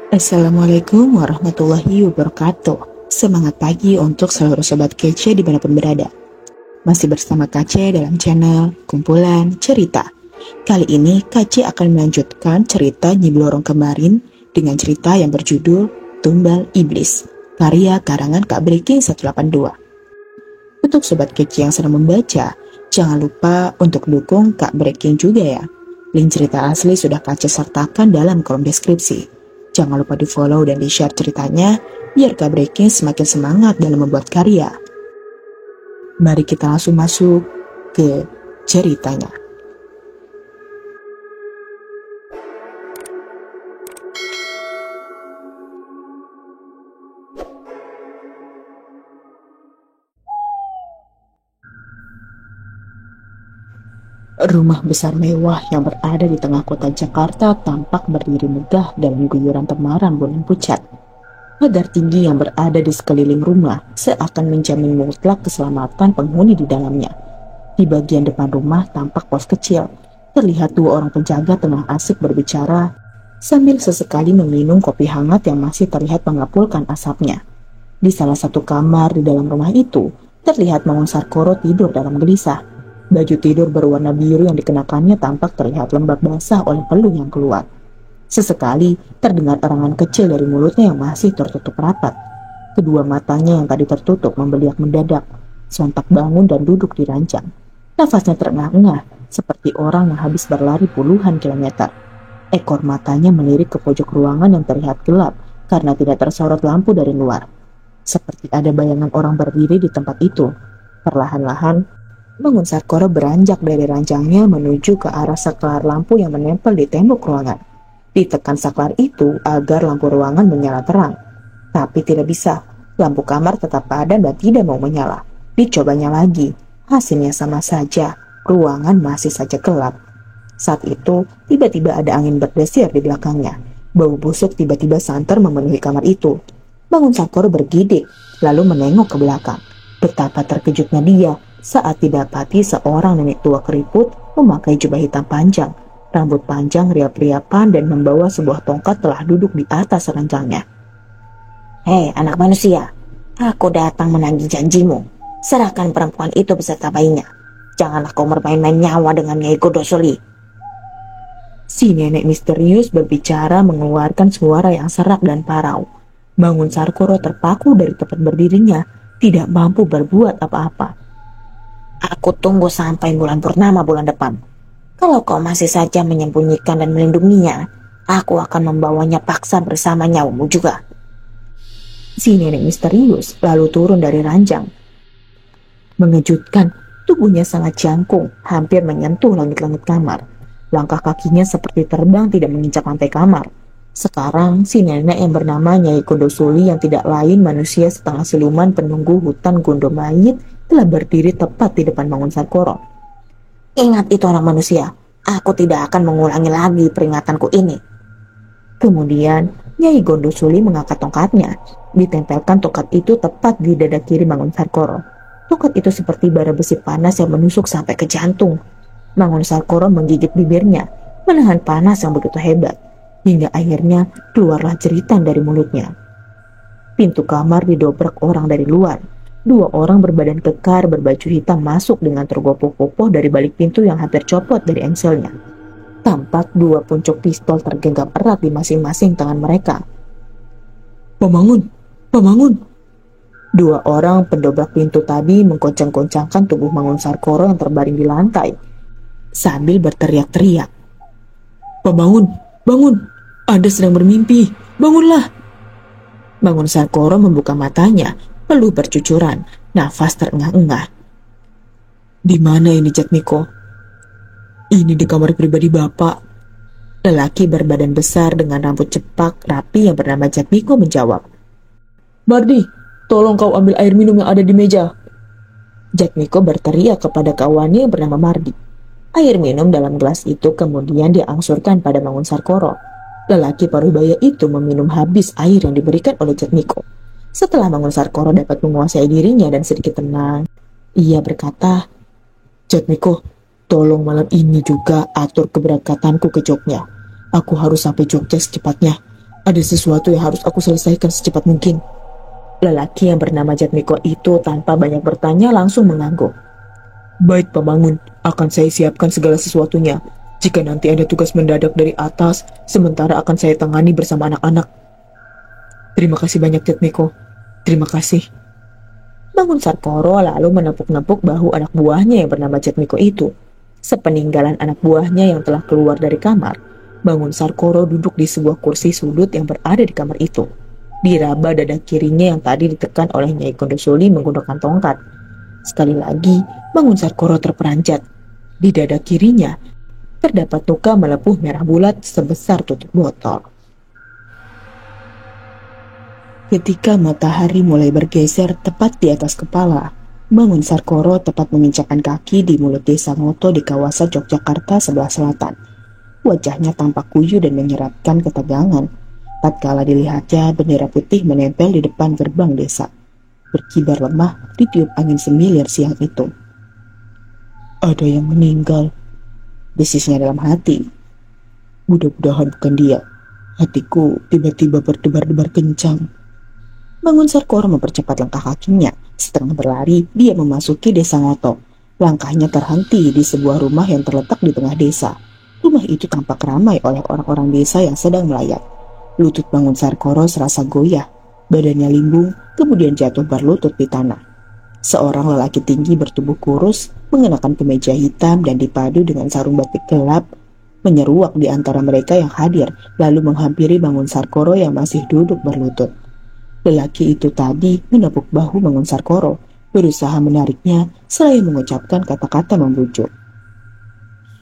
Assalamualaikum warahmatullahi wabarakatuh. Semangat pagi untuk seluruh sobat kece dimanapun berada. Masih bersama Kace dalam channel Kumpulan Cerita. Kali ini Kace akan melanjutkan cerita Nyi Blorong kemarin dengan cerita yang berjudul Tumbal Iblis, karya karangan Kak Breaking 182. Untuk sobat kece yang sedang membaca, jangan lupa untuk dukung Kak Breaking juga ya. Link cerita asli sudah Kace sertakan dalam kolom deskripsi. Jangan lupa di-follow dan di-share ceritanya, biar Kak Breaking semakin semangat dalam membuat karya. Mari kita langsung masuk ke ceritanya. Rumah besar mewah yang berada di tengah kota Jakarta tampak berdiri megah dalam guyuran temaram bulan pucat. Pagar tinggi yang berada di sekeliling rumah seakan menjamin mutlak keselamatan penghuni di dalamnya. Di bagian depan rumah tampak pos kecil. Terlihat dua orang penjaga tengah asik berbicara sambil sesekali meminum kopi hangat yang masih terlihat mengapulkan asapnya. Di salah satu kamar di dalam rumah itu, terlihat Mangun Sarkoro tidur dalam gelisah. Baju tidur berwarna biru yang dikenakannya tampak terlihat lembab basah oleh peluh yang keluar. Sesekali terdengar erangan kecil dari mulutnya yang masih tertutup rapat. Kedua matanya yang tadi tertutup membeliak mendadak. Sontak bangun dan duduk di ranjang. Nafasnya terengah-engah seperti orang yang habis berlari puluhan kilometer. Ekor matanya melirik ke pojok ruangan yang terlihat gelap karena tidak tersorot lampu dari luar. Seperti ada bayangan orang berdiri di tempat itu. Perlahan-lahan, Mangun Sarkoro beranjak dari ranjangnya menuju ke arah saklar lampu yang menempel di tembok ruangan. Ditekan saklar itu agar lampu ruangan menyala terang. Tapi tidak bisa. Lampu kamar tetap padam dan tidak mau menyala. Dicobanya lagi. Hasilnya sama saja. Ruangan masih saja gelap. Saat itu, tiba-tiba ada angin berdesir di belakangnya. Bau busuk tiba-tiba santer memenuhi kamar itu. Mangun Sarkoro bergidik, lalu menengok ke belakang. Betapa terkejutnya dia saat didapati seorang nenek tua keriput memakai jubah hitam panjang, rambut panjang riap-riapan dan membawa sebuah tongkat telah duduk di atas ranjangnya. "Hei anak manusia, aku datang menagih janjimu. Serahkan perempuan itu beserta bayinya. Janganlah kau bermain-main nyawa dengan Nyai Godosoli." Si nenek misterius berbicara mengeluarkan suara yang serak dan parau. Mangun Sarkoro terpaku dari tempat berdirinya, tidak mampu berbuat apa-apa. "Aku tunggu sampai bulan purnama bulan depan. Kalau kau masih saja menyembunyikan dan melindunginya, aku akan membawanya paksa bersama nyawamu juga." Si nenek misterius lalu turun dari ranjang. Mengejutkan, tubuhnya sangat jangkung, hampir menyentuh langit-langit kamar. Langkah kakinya seperti terbang tidak menginjak lantai kamar. Sekarang, si nenek yang bernama Nyai Godosoli yang tidak lain manusia setengah siluman penunggu hutan Gondomayit telah berdiri tepat di depan Mangun Sarkoro. "Ingat itu orang manusia, aku tidak akan mengulangi lagi peringatanku ini." Kemudian, Nyai Gondosoli mengangkat tongkatnya. Ditempelkan tongkat itu tepat di dada kiri Mangun Sarkoro. Tongkat itu seperti bara besi panas yang menusuk sampai ke jantung. Mangun Sarkoro menggigit bibirnya, menahan panas yang begitu hebat. Hingga akhirnya keluarlah jeritan dari mulutnya. Pintu kamar didobrak orang dari luar. Dua orang berbadan kekar berbaju hitam masuk dengan tergopoh-gopoh dari balik pintu yang hampir copot dari engselnya. Tampak dua puncuk pistol tergenggam erat di masing-masing tangan mereka. "Pamangun, Pamangun!" Dua orang pendobrak pintu tadi menggoncang-goncangkan tubuh Mangun Sarkoro yang terbaring di lantai sambil berteriak-teriak. "Pamangun! Bangun, Anda sedang bermimpi, bangunlah!" Mangun Sarkoro membuka matanya, peluh bercucuran, nafas terengah-engah. "Di mana ini Jatmiko?" "Ini di kamar pribadi Bapak." Lelaki berbadan besar dengan rambut cepak rapi yang bernama Jatmiko menjawab. "Mardi, tolong kau ambil air minum yang ada di meja." Jatmiko berteriak kepada kawannya yang bernama Mardi. Air minum dalam gelas itu kemudian diangsurkan pada Mangun Sarkoro. Lelaki parubaya itu meminum habis air yang diberikan oleh Jatmiko. Setelah Mangun Sarkoro dapat menguasai dirinya dan sedikit tenang, ia berkata, "Jatmiko, tolong malam ini juga atur keberangkatanku ke Jogja. Aku harus sampai Jogja secepatnya. Ada sesuatu yang harus aku selesaikan secepat mungkin. Lelaki yang bernama Jatmiko itu tanpa banyak bertanya langsung mengangguk. Baik Pak Mangun, akan saya siapkan segala sesuatunya. Jika nanti ada tugas mendadak dari atas, sementara akan saya tangani bersama anak-anak. Terima kasih banyak Jatmiko. Terima kasih. Bangun Sarkoro lalu menepuk-nepuk bahu anak buahnya yang bernama Jatmiko itu. Sepeninggalan anak buahnya yang telah keluar dari kamar, Bangun Sarkoro duduk di sebuah kursi sudut yang berada di kamar itu. Diraba dada kirinya yang tadi ditekan oleh Nyai Kondosuli menggunakan tongkat. Sekali lagi, Bangun Sarkoro terperanjat. Di dada kirinya, terdapat luka melepuh merah bulat sebesar tutup botol. Ketika matahari mulai bergeser tepat di atas kepala, Bangun Sarkoro tepat menginjakkan kaki di mulut desa Ngoto di kawasan Yogyakarta sebelah selatan. Wajahnya tampak kuyu dan menyeratkan ketegangan. Tatkala dilihatnya, bendera putih menempel di depan gerbang desa. Berkibar lemah ditiup angin semilir siang itu. Ada yang meninggal, bisisnya dalam hati. Mudah-mudahan bukan dia. Hatiku tiba-tiba berdebar-debar kencang. Bangun Sarkoro mempercepat langkah kakinya. Setengah berlari, dia memasuki desa Ngoto. Langkahnya terhenti di sebuah rumah yang terletak di tengah desa. Rumah itu tampak ramai oleh orang-orang desa yang sedang melayat. Lutut Bangun Sarkoro serasa goyah. Badannya limbung, kemudian jatuh berlutut di tanah. Seorang lelaki tinggi bertubuh kurus, mengenakan kemeja hitam dan dipadu dengan sarung batik gelap, menyeruak di antara mereka yang hadir, lalu menghampiri Bangun Sarkoro yang masih duduk berlutut. Lelaki itu tadi menepuk bahu Bangun Sarkoro, berusaha menariknya, seraya mengucapkan kata-kata membujuk.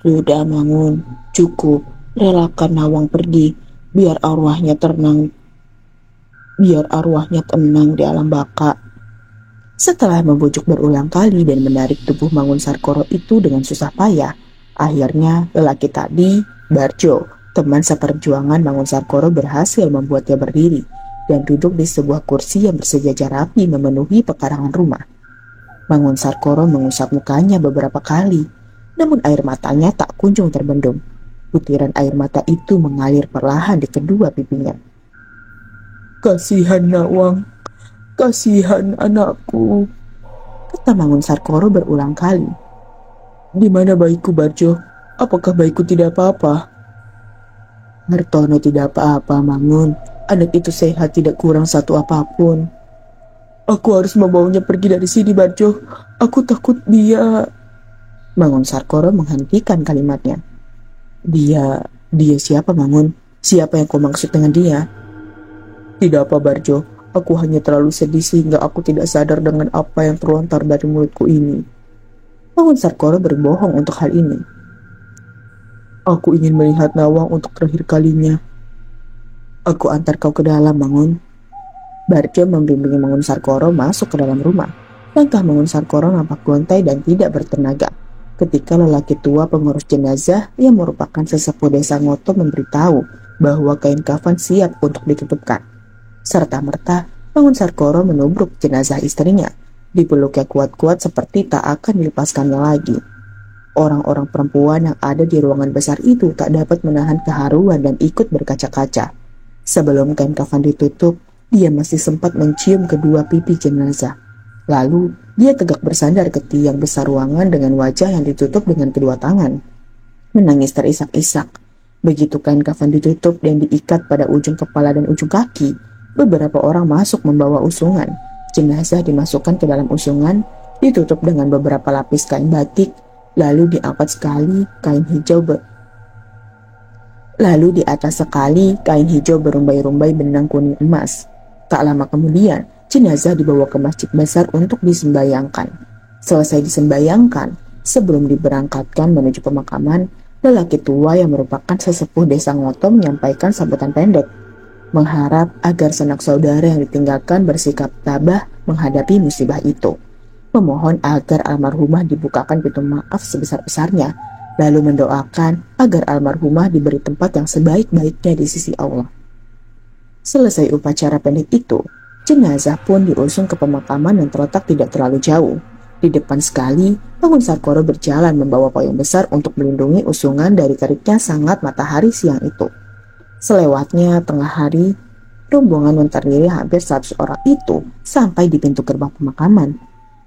Sudah Mangun, cukup, relakan Nawang pergi, biar arwahnya tenang di alam baka. Setelah membujuk berulang kali dan menarik tubuh Bangun Sarkoro itu dengan susah payah, akhirnya lelaki tadi, Barjo, teman seperjuangan Bangun Sarkoro, berhasil membuatnya berdiri dan duduk di sebuah kursi yang bersejajar rapi memenuhi pekarangan rumah. Bangun Sarkoro mengusap mukanya beberapa kali, namun air matanya tak kunjung terbendung. Butiran air mata itu mengalir perlahan di kedua pipinya. Kasihan Nawang, kasihan anakku, kata Bangun Sarkoro berulang kali. Di mana bayiku Barjo? Apakah bayiku tidak apa-apa? Hartono tidak apa-apa Mangun, anak itu sehat tidak kurang satu apapun. Aku harus membawanya pergi dari sini Barjo, aku takut dia... Bangun Sarkoro menghentikan kalimatnya. Dia siapa Mangun? Siapa yang kau maksud dengan dia? Tidak apa Barjo, aku hanya terlalu sedih sehingga aku tidak sadar dengan apa yang terlontar dari mulutku ini. Bangun Sarkoro berbohong untuk hal ini. Aku ingin melihat Nawang untuk terakhir kalinya. Aku antar kau ke dalam Mangun. Barjo membimbing Bangun Sarkoro masuk ke dalam rumah. Langkah Bangun Sarkoro nampak gontai dan tidak bertenaga. Ketika lelaki tua pengurus jenazah yang merupakan sesepuh desa Ngoto memberitahu bahwa kain kafan siap untuk ditutupkan. Serta-merta, Bangun Sarkoro menubruk jenazah istrinya. Dipeluknya kuat-kuat seperti tak akan dilepaskannya lagi. Orang-orang perempuan yang ada di ruangan besar itu tak dapat menahan keharuan dan ikut berkaca-kaca. Sebelum kain kafan ditutup, dia masih sempat mencium kedua pipi jenazah. Lalu, dia tegak bersandar ke tiang besar ruangan dengan wajah yang ditutup dengan kedua tangan. Menangis terisak-isak. Begitu kain kafan ditutup dan diikat pada ujung kepala dan ujung kaki, beberapa orang masuk membawa usungan. Jenazah dimasukkan ke dalam usungan, ditutup dengan beberapa lapis kain batik, lalu diangkat sekali kain hijau Lalu di atas sekali kain hijau berumbai-rumbai benang kuning emas. Tak lama kemudian, jenazah dibawa ke masjid besar untuk disembayangkan. Selesai disembayangkan, sebelum diberangkatkan menuju pemakaman, lelaki tua yang merupakan sesepuh desa Ngoto menyampaikan sambutan pendek, mengharap agar sanak saudara yang ditinggalkan bersikap tabah menghadapi musibah itu. Memohon agar almarhumah dibukakan pintu maaf sebesar-besarnya, lalu mendoakan agar almarhumah diberi tempat yang sebaik-baiknya di sisi Allah. Selesai upacara pendek itu, jenazah pun diusung ke pemakaman yang terletak tidak terlalu jauh. Di depan sekali, Bangun Sarkoro berjalan membawa payung besar untuk melindungi usungan dari teriknya sangat matahari siang itu. Selewatnya tengah hari, rombongan yang terdiri hampir 100 orang itu sampai di pintu gerbang pemakaman.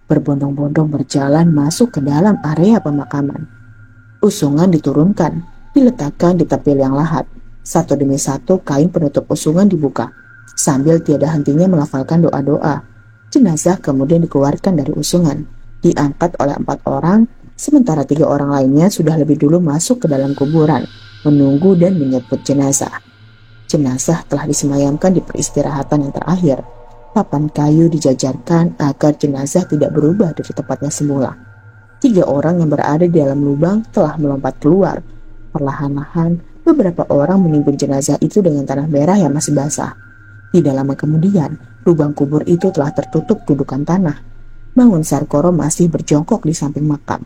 Berbondong-bondong berjalan masuk ke dalam area pemakaman. Usungan diturunkan, diletakkan di tepi liang lahat. Satu demi satu kain penutup usungan dibuka. Sambil tiada hentinya melafalkan doa-doa, jenazah kemudian dikeluarkan dari usungan, diangkat oleh 4 orang, sementara 3 orang lainnya sudah lebih dulu masuk ke dalam kuburan, menunggu dan menyebut jenazah. Jenazah telah disemayamkan di peristirahatan yang terakhir. Papan kayu dijajarkan agar jenazah tidak berubah dari tempatnya semula. 3 orang yang berada di dalam lubang telah melompat keluar. Perlahan-lahan, beberapa orang menimbun jenazah itu dengan tanah merah yang masih basah. Tidak lama kemudian, lubang kubur itu telah tertutup gundukan tanah. Mangun Sarkoro masih berjongkok di samping makam.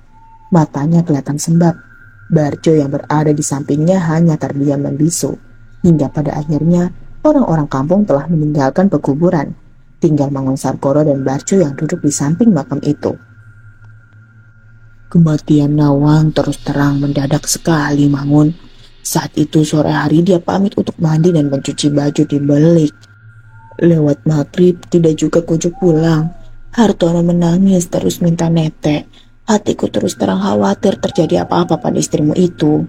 Matanya kelihatan sembab. Barjo yang berada di sampingnya hanya terdiam membisu. Hingga pada akhirnya, orang-orang kampung telah meninggalkan pekuburan. Tinggal Mangun Sarkoro dan Barjo yang duduk di samping makam itu. Kematian Nawang terus terang mendadak sekali, Mangun. Saat itu sore hari dia pamit untuk mandi dan mencuci baju di belik. Lewat maghrib tidak juga kunjung pulang. Hartono menangis terus minta netek. Hatiku terus terang khawatir terjadi apa-apa pada istrimu itu.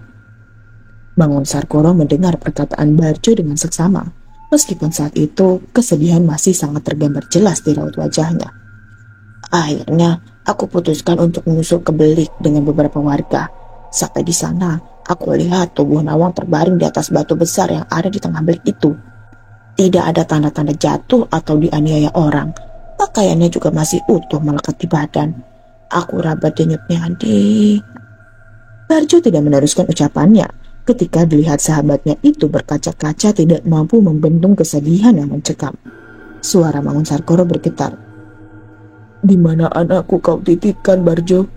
Mangun Sarkoro mendengar perkataan Barjo dengan seksama. Meskipun saat itu kesedihan masih sangat tergambar jelas di raut wajahnya. Akhirnya aku putuskan untuk menyusul ke belik dengan beberapa warga. Sampai di sana, aku lihat tubuh Nawang terbaring di atas batu besar yang ada di tengah belik itu. Tidak ada tanda-tanda jatuh atau dianiaya orang. Pakaiannya juga masih utuh melekat di badan. Aku raba denyutnya, adik. Barjo tidak meneruskan ucapannya ketika dilihat sahabatnya itu berkaca-kaca tidak mampu membendung kesedihan yang mencekam. Suara Mangun Sarkoro bergetar. Di mana anakku kau titipkan, Barjo?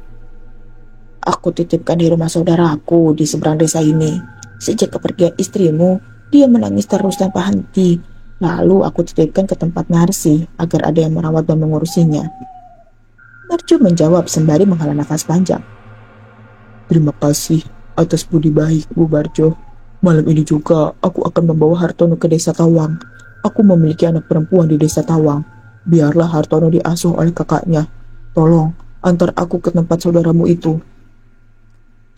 Aku titipkan di rumah saudaraku di seberang desa ini. Sejak kepergian istrimu, dia menangis terus tanpa henti. Lalu aku titipkan ke tempat Narsi agar ada yang merawat dan mengurusinya. Barjo menjawab sembari menghela nafas panjang. Terima kasih atas budi baikmu, Barjo. Malam ini juga aku akan membawa Hartono ke desa Tawang. Aku memiliki anak perempuan di desa Tawang. Biarlah Hartono diasuh oleh kakaknya. Tolong, antar aku ke tempat saudaramu itu.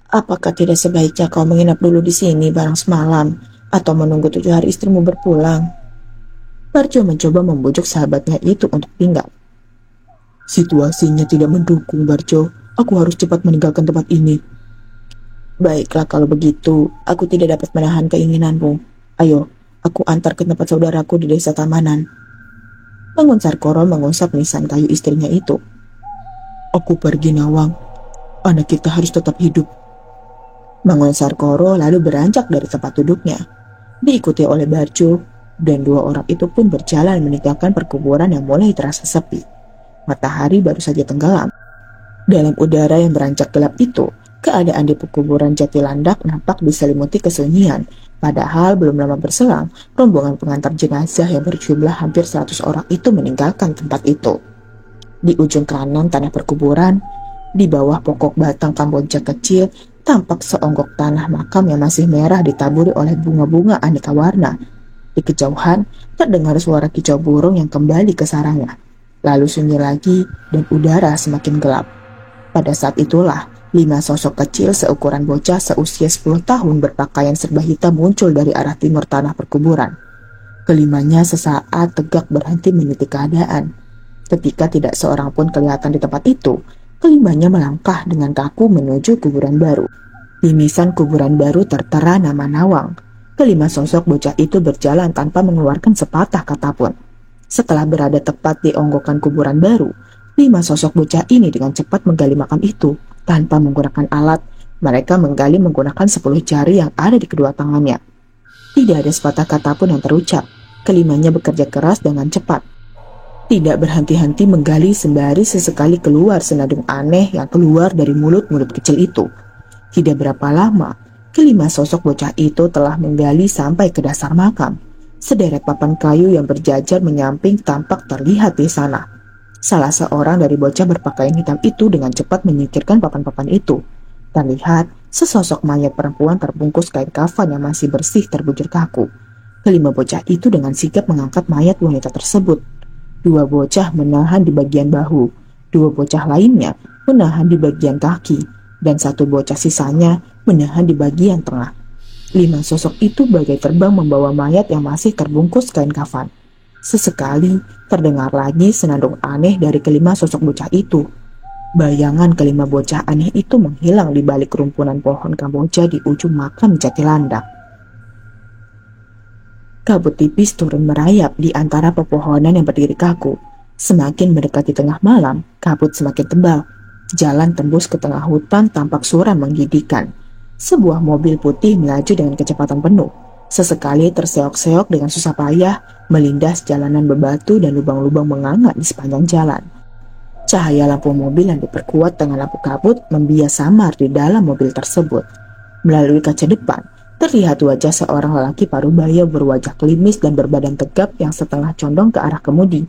Apakah tidak sebaiknya kau menginap dulu di sini barang semalam, atau menunggu 7 hari istrimu berpulang? Barjo mencoba membujuk sahabatnya itu untuk tinggal. Situasinya tidak mendukung, Barjo. Aku harus cepat meninggalkan tempat ini. Baiklah kalau begitu, aku tidak dapat menahan keinginanmu. Ayo, aku antar ke tempat saudaraku di desa Tamanan. Mangun Sarkoro mengusap nisan kayu istrinya itu. Aku pergi, Nawang. Anak kita harus tetap hidup. Mangun Sarkoro lalu beranjak dari tempat duduknya. Diikuti oleh Barjo, dan 2 orang itu pun berjalan meninggalkan perkuburan yang mulai terasa sepi. Matahari baru saja tenggelam. Dalam udara yang beranjak gelap itu, keadaan di pekuburan Jatilandak nampak diselimuti kesunyian. Padahal belum lama berselang, rombongan pengantar jenazah yang berjumlah hampir 100 orang itu meninggalkan tempat itu. Di ujung kanan tanah perkuburan, di bawah pokok batang kamboja kecil, tampak seonggok tanah makam yang masih merah ditaburi oleh bunga-bunga aneka warna. Di kejauhan, terdengar suara kicau burung yang kembali ke sarangnya. Lalu sunyi lagi dan udara semakin gelap. Pada saat itulah, 5 sosok kecil seukuran bocah seusia 10 tahun berpakaian serba hitam muncul dari arah timur tanah perkuburan. Kelimanya sesaat tegak berhenti meneliti keadaan. Ketika tidak seorang pun kelihatan di tempat itu, kelimanya melangkah dengan kaku menuju kuburan baru. Di nisan kuburan baru tertera nama Nawang. Kelima sosok bocah itu berjalan tanpa mengeluarkan sepatah kata pun. Setelah berada tepat di onggokan kuburan baru, 5 sosok bocah ini dengan cepat menggali makam itu. Tanpa menggunakan alat, mereka menggali menggunakan 10 jari yang ada di kedua tangannya. Tidak ada sepatah kata pun yang terucap. Kelimanya bekerja keras dengan cepat. Tidak berhenti-henti menggali sembari sesekali keluar senandung aneh yang keluar dari mulut-mulut kecil itu. Tidak berapa lama, kelima sosok bocah itu telah menggali sampai ke dasar makam. Sederet papan kayu yang berjajar menyamping tampak terlihat di sana. Salah seorang dari bocah berpakaian hitam itu dengan cepat menyingkirkan papan-papan itu. Terlihat Sesosok mayat perempuan terbungkus kain kafan yang masih bersih terbujur kaku. Kelima bocah itu dengan sigap mengangkat mayat wanita tersebut. Dua bocah menahan di bagian bahu, dua bocah lainnya menahan di bagian kaki, dan satu bocah sisanya menahan di bagian tengah. 5 sosok itu bagai terbang membawa mayat yang masih terbungkus kain kafan. Sesekali terdengar lagi senandung aneh dari kelima sosok bocah itu. Bayangan kelima bocah aneh itu menghilang di balik rumpunan pohon kamboja di ujung makam Jatilandak. Kabut tipis turun merayap di antara pepohonan yang berdiri kaku. Semakin mendekati tengah malam, kabut semakin tebal. Jalan tembus ke tengah hutan tampak suram menggigitkan. Sebuah mobil putih melaju dengan kecepatan penuh. Sesekali terseok-seok dengan susah payah, melindas jalanan bebatu dan lubang-lubang menganga di sepanjang jalan. Cahaya lampu mobil yang diperkuat dengan lampu kabut membias samar di dalam mobil tersebut. Melalui kaca depan, terlihat wajah seorang lelaki parubaya berwajah klimis dan berbadan tegap yang setengah condong ke arah kemudi.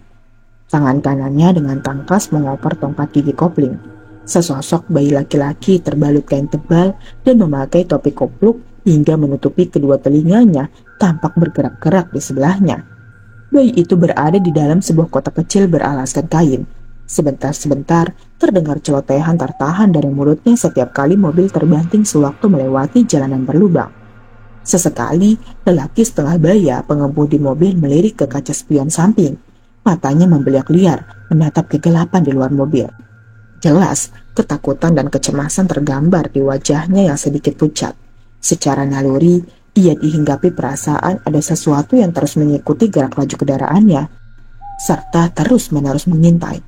Tangan kanannya dengan tangkas mengoper tongkat gigi kopling. Sesosok bayi laki-laki terbalut kain tebal dan memakai topi kopluk hingga menutupi kedua telinganya tampak bergerak-gerak di sebelahnya. Bayi itu berada di dalam sebuah kotak kecil beralaskan kain. Sebentar-sebentar terdengar celotehan tertahan dari mulutnya setiap kali mobil terbanting sewaktu melewati jalanan berlubang. Sesekali lelaki setengah baya pengemudi mobil melirik ke kaca spion samping. Matanya membeliak liar menatap kegelapan di luar mobil. Jelas, ketakutan dan kecemasan tergambar di wajahnya yang sedikit pucat. Secara naluri, ia dihinggapi perasaan ada sesuatu yang terus mengikuti gerak laju kendaraannya, serta terus-menerus mengintai.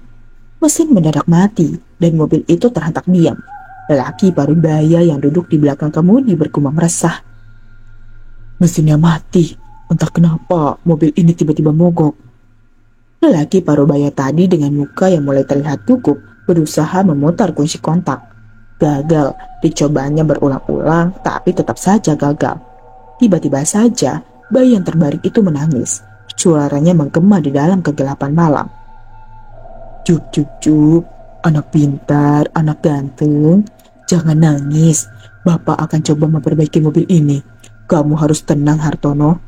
Mesin mendadak mati, dan mobil itu terhentak diam. Lelaki parubaya yang duduk di belakang kemudi bergumam resah. Mesinnya mati, entah kenapa mobil ini tiba-tiba mogok. Lelaki parubaya tadi dengan muka yang mulai terlihat gugup berusaha memutar kunci kontak. Gagal, dicobanya berulang-ulang, tapi tetap saja gagal. Tiba-tiba saja, bayi yang terbaring itu menangis. Suaranya menggema di dalam kegelapan malam. Cup, cup, cup, anak pintar, anak ganteng, jangan nangis. Bapak akan coba memperbaiki mobil ini. Kamu harus tenang, Hartono.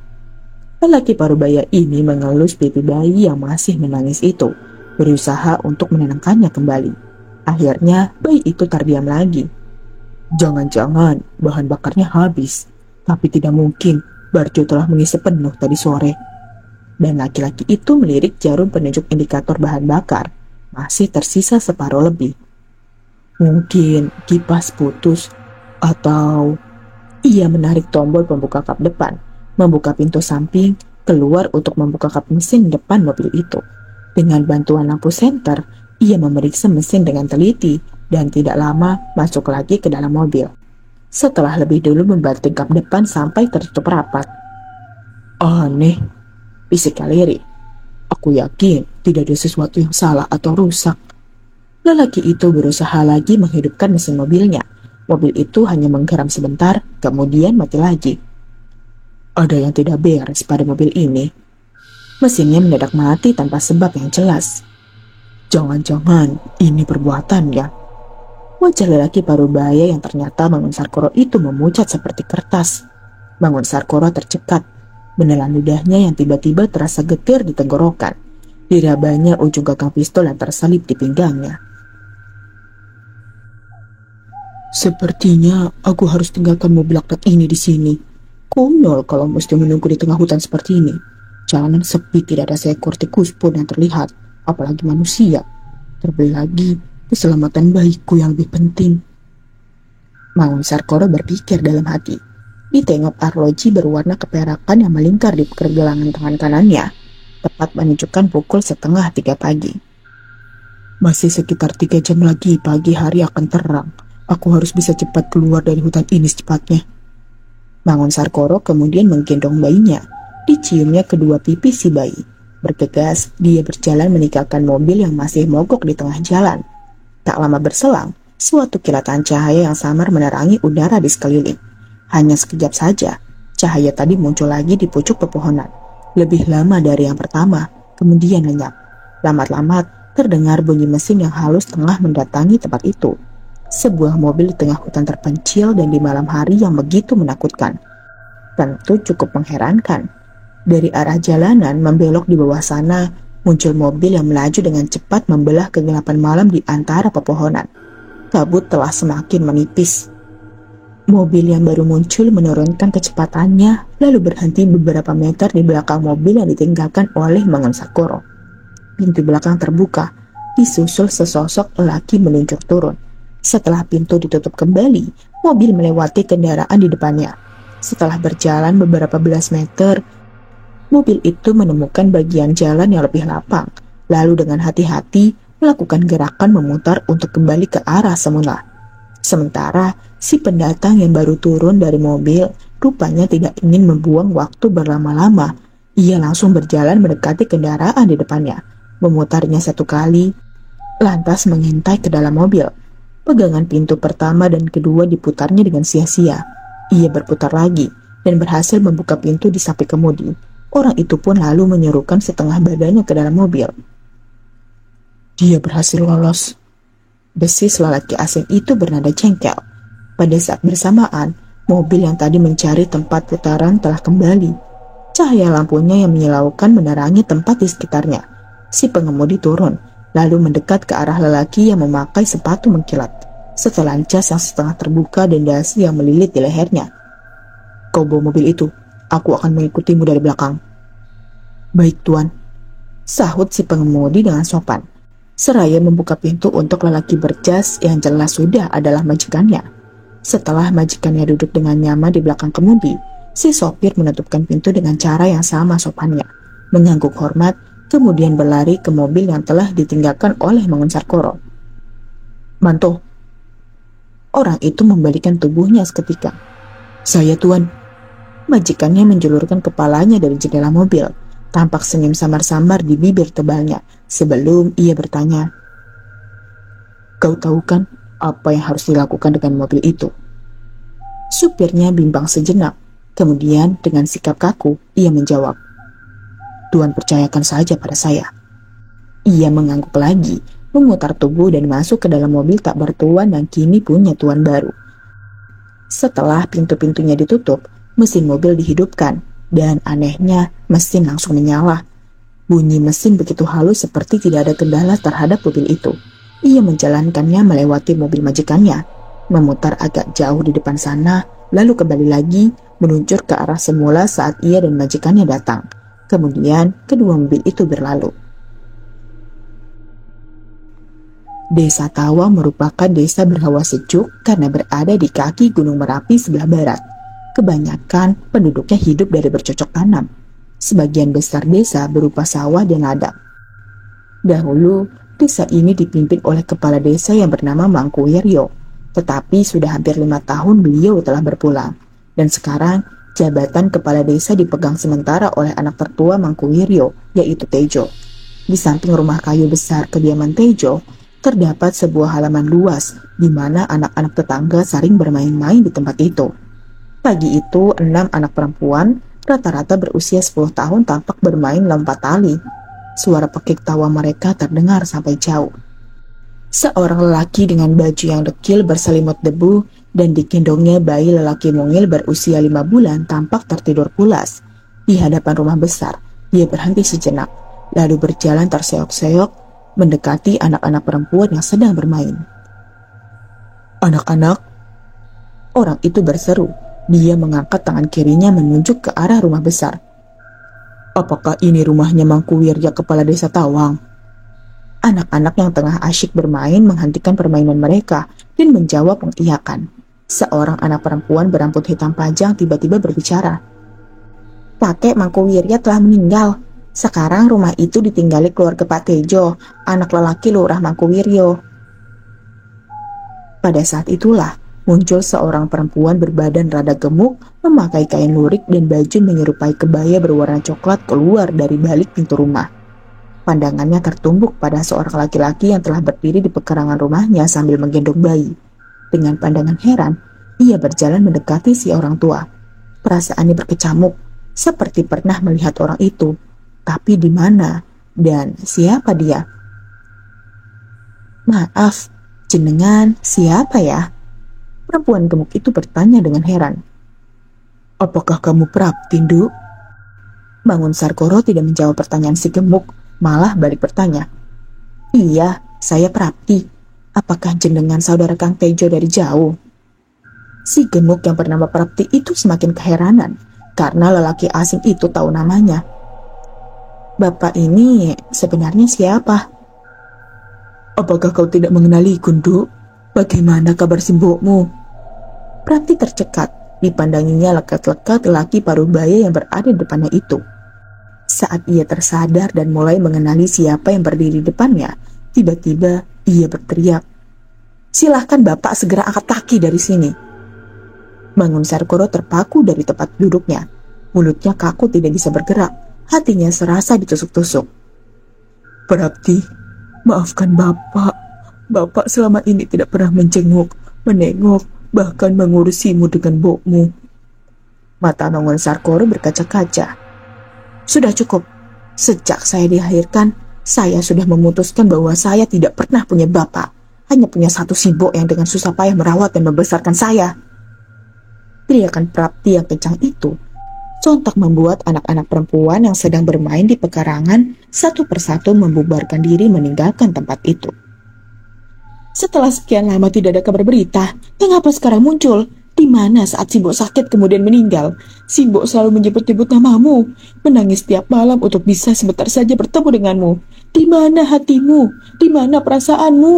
Lelaki parubaya ini mengelus pipi bayi yang masih menangis itu, berusaha untuk menenangkannya kembali. Akhirnya bayi itu terdiam lagi. Jangan-jangan bahan bakarnya habis, tapi tidak mungkin, Barjo telah mengisi penuh tadi sore. Dan laki-laki itu melirik jarum penunjuk indikator bahan bakar, masih tersisa separuh lebih. Mungkin kipas putus, atau... Ia menarik tombol pembuka kap depan, membuka pintu samping, keluar untuk membuka kap mesin depan mobil itu. Dengan bantuan lampu senter, ia memeriksa mesin dengan teliti dan tidak lama masuk lagi ke dalam mobil. Setelah lebih dulu membanting kap depan sampai tertutup rapat. Aneh, bisik Kaleri. Aku yakin tidak ada sesuatu yang salah atau rusak. Lelaki itu berusaha lagi menghidupkan mesin mobilnya. Mobil itu hanya menggeram sebentar, kemudian mati lagi. Ada yang tidak beres pada mobil ini. Mesinnya mendadak mati tanpa sebab yang jelas. Jangan-jangan ini perbuatan ya. Wajah lelaki parubaya yang ternyata Mangun Sarkoro itu memucat seperti kertas. Mangun Sarkoro tercekat, menelan ludahnya yang tiba-tiba terasa getir di tenggorokan. Dirabanya ujung gagang pistol yang tersalip di pinggangnya. Sepertinya aku harus tinggalkan mobil akad ini di sini. Konyol kalau mesti menunggu di tengah hutan seperti ini. Jalanan sepi, tidak ada seekor tikus pun yang terlihat, apalagi manusia. Terlebih lagi, keselamatan bayiku yang lebih penting. Mangun Sarkoro berpikir dalam hati. Ditengok arloji berwarna keperakan yang melingkar di pergelangan tangan kanannya, tepat menunjukkan pukul 2:30 pagi. Masih sekitar 3 jam lagi pagi hari akan terang. Aku harus bisa cepat keluar dari hutan ini secepatnya. Mangun Sarkoro kemudian menggendong bayinya. Diciumnya kedua pipi si bayi. Bergegas, dia berjalan meninggalkan mobil yang masih mogok di tengah jalan. Tak lama berselang, suatu kilatan cahaya yang samar menerangi udara di sekeliling. Hanya sekejap saja, cahaya tadi muncul lagi di pucuk pepohonan. Lebih lama dari yang pertama, kemudian lenyap. Lambat-lambat, terdengar bunyi mesin yang halus tengah mendatangi tempat itu. Sebuah mobil di tengah hutan terpencil dan di malam hari yang begitu menakutkan. Tentu cukup mengherankan. Dari arah jalanan membelok di bawah sana, muncul mobil yang melaju dengan cepat membelah kegelapan malam di antara pepohonan. Kabut telah semakin menipis. Mobil yang baru muncul menurunkan kecepatannya, lalu berhenti beberapa meter di belakang mobil yang ditinggalkan oleh Mangun-sakura. Pintu belakang terbuka, disusul sesosok lelaki meluncur turun. Setelah pintu ditutup kembali, mobil melewati kendaraan di depannya. Setelah berjalan beberapa belas meter, mobil itu menemukan bagian jalan yang lebih lapang, lalu dengan hati-hati melakukan gerakan memutar untuk kembali ke arah semula. Sementara si pendatang yang baru turun dari mobil rupanya tidak ingin membuang waktu berlama-lama. Ia langsung berjalan mendekati kendaraan di depannya, memutarnya satu kali, lantas mengintai ke dalam mobil. Pegangan pintu pertama dan kedua diputarnya dengan sia-sia. Ia berputar lagi dan berhasil membuka pintu di samping kemudi. Orang itu pun lalu menyerukan setengah badannya ke dalam mobil. Dia berhasil lolos. Desis lelaki asing itu bernada jengkel. Pada saat bersamaan, mobil yang tadi mencari tempat putaran telah kembali. Cahaya lampunya yang menyilaukan menerangi tempat di sekitarnya. Si pengemudi turun, lalu mendekat ke arah lelaki yang memakai sepatu mengkilat. Setelah jas yang setengah terbuka dan dasi yang melilit di lehernya. Kau bawa mobil itu, aku akan mengikutimu dari belakang. Baik tuan, sahut si pengemudi dengan sopan. Seraya membuka pintu untuk lelaki berjas yang jelas sudah adalah majikannya. Setelah majikannya duduk dengan nyaman di belakang kemudi, si sopir menutupkan pintu dengan cara yang sama sopannya, mengangguk hormat, kemudian berlari ke mobil yang telah ditinggalkan oleh Mangun-sakura. Manto. Orang itu membalikkan tubuhnya seketika. Saya tuan. Majikannya menjulurkan kepalanya dari jendela mobil. Tampak senyum samar-samar di bibir tebalnya sebelum ia bertanya, kau tahu kan apa yang harus dilakukan dengan mobil itu? Supirnya bimbang sejenak, kemudian dengan sikap kaku ia menjawab, Tuan percayakan saja pada saya. Ia mengangguk lagi, memutar tubuh dan masuk ke dalam mobil tak bertuan yang kini punya tuan baru. Setelah pintu-pintunya ditutup, mesin mobil dihidupkan. Dan anehnya, mesin langsung menyala. Bunyi mesin begitu halus seperti tidak ada kendala terhadap mobil itu. Ia menjalankannya melewati mobil majikannya, memutar agak jauh di depan sana, lalu kembali lagi, meluncur ke arah semula saat ia dan majikannya datang. Kemudian, kedua mobil itu berlalu. Desa Tawa merupakan desa berhawa sejuk karena berada di kaki Gunung Merapi sebelah barat. Kebanyakan penduduknya hidup dari bercocok tanam. Sebagian besar desa berupa sawah dan ladang. Dahulu, desa ini dipimpin oleh kepala desa yang bernama Mangku Wiryo. Tetapi sudah hampir 5 tahun beliau telah berpulang. Dan sekarang, jabatan kepala desa dipegang sementara oleh anak tertua Mangku Wiryo, yaitu Tejo. Di samping rumah kayu besar kediaman Tejo, terdapat sebuah halaman luas di mana anak-anak tetangga sering bermain-main di tempat itu. Pagi itu, 6 anak perempuan, rata-rata berusia 10 tahun tampak bermain lompat tali. Suara pekik tawa mereka terdengar sampai jauh. Seorang lelaki dengan baju yang dekil berselimut debu dan digendongnya bayi lelaki mungil berusia 5 bulan tampak tertidur pulas. Di hadapan rumah besar, dia berhenti sejenak, lalu berjalan terseok-seok mendekati anak-anak perempuan yang sedang bermain. Anak-anak, orang itu berseru. Dia mengangkat tangan kirinya menunjuk ke arah rumah besar. Apakah ini rumahnya Mangku Wirya kepala desa Tawang? Anak-anak yang tengah asyik bermain menghentikan permainan mereka dan menjawab mengiyakan. Seorang anak perempuan berambut hitam panjang tiba-tiba berbicara. Kakek Mangku Wirya telah meninggal. Sekarang rumah itu ditinggali keluarga Pak Tejo, anak lelaki Lurah Mangku Wiryo. Pada saat itulah, muncul seorang perempuan berbadan rada gemuk, memakai kain lurik dan baju menyerupai kebaya berwarna coklat keluar dari balik pintu rumah. Pandangannya tertumbuk pada seorang laki-laki yang telah berdiri di pekarangan rumahnya sambil menggendong bayi. Dengan pandangan heran, ia berjalan mendekati si orang tua. Perasaannya berkecamuk, seperti pernah melihat orang itu. Tapi di mana dan siapa dia? Maaf, Jenengan siapa ya? Perempuan gemuk itu bertanya dengan heran. Apakah kamu Prapti, Nduk? Bangun Sarkoro tidak menjawab pertanyaan si gemuk, malah balik bertanya. Iya, saya Prapti. Apakah jenengan saudara Kang Tejo dari jauh? Si gemuk yang bernama Prapti itu semakin keheranan, karena lelaki asing itu tahu namanya. Bapak ini sebenarnya siapa? Apakah kau tidak mengenaliku, Nduk? Bagaimana kabar simbokmu? Prapti tercekat, dipandanginya lekat-lekat lelaki paruh baya yang berada di depannya itu. Saat ia tersadar dan mulai mengenali siapa yang berdiri di depannya, tiba-tiba ia berteriak, "Silahkan Bapak segera angkat kaki dari sini." Bangun Sarkoro terpaku dari tempat duduknya. Mulutnya kaku tidak bisa bergerak. Hatinya serasa ditusuk-tusuk. Prapti, maafkan Bapak. Bapak selama ini tidak pernah menjenguk, menengok, bahkan mengurusimu dengan bokmu. Mata Bangun Sarkoro berkaca-kaca. Sudah cukup. Sejak saya dilahirkan, saya sudah memutuskan bahwa saya tidak pernah punya bapak. Hanya punya satu sibuk yang dengan susah payah merawat dan membesarkan saya. Teriakan Prapti yang kencang itu sontak membuat anak-anak perempuan yang sedang bermain di pekarangan satu persatu membubarkan diri meninggalkan tempat itu. Setelah sekian lama tidak ada kabar berita, mengapa sekarang muncul? Di mana saat Simbok sakit kemudian meninggal? Simbok selalu menyebut-nyebut namamu, menangis setiap malam untuk bisa sebentar saja bertemu denganmu. Di mana hatimu? Di mana perasaanmu?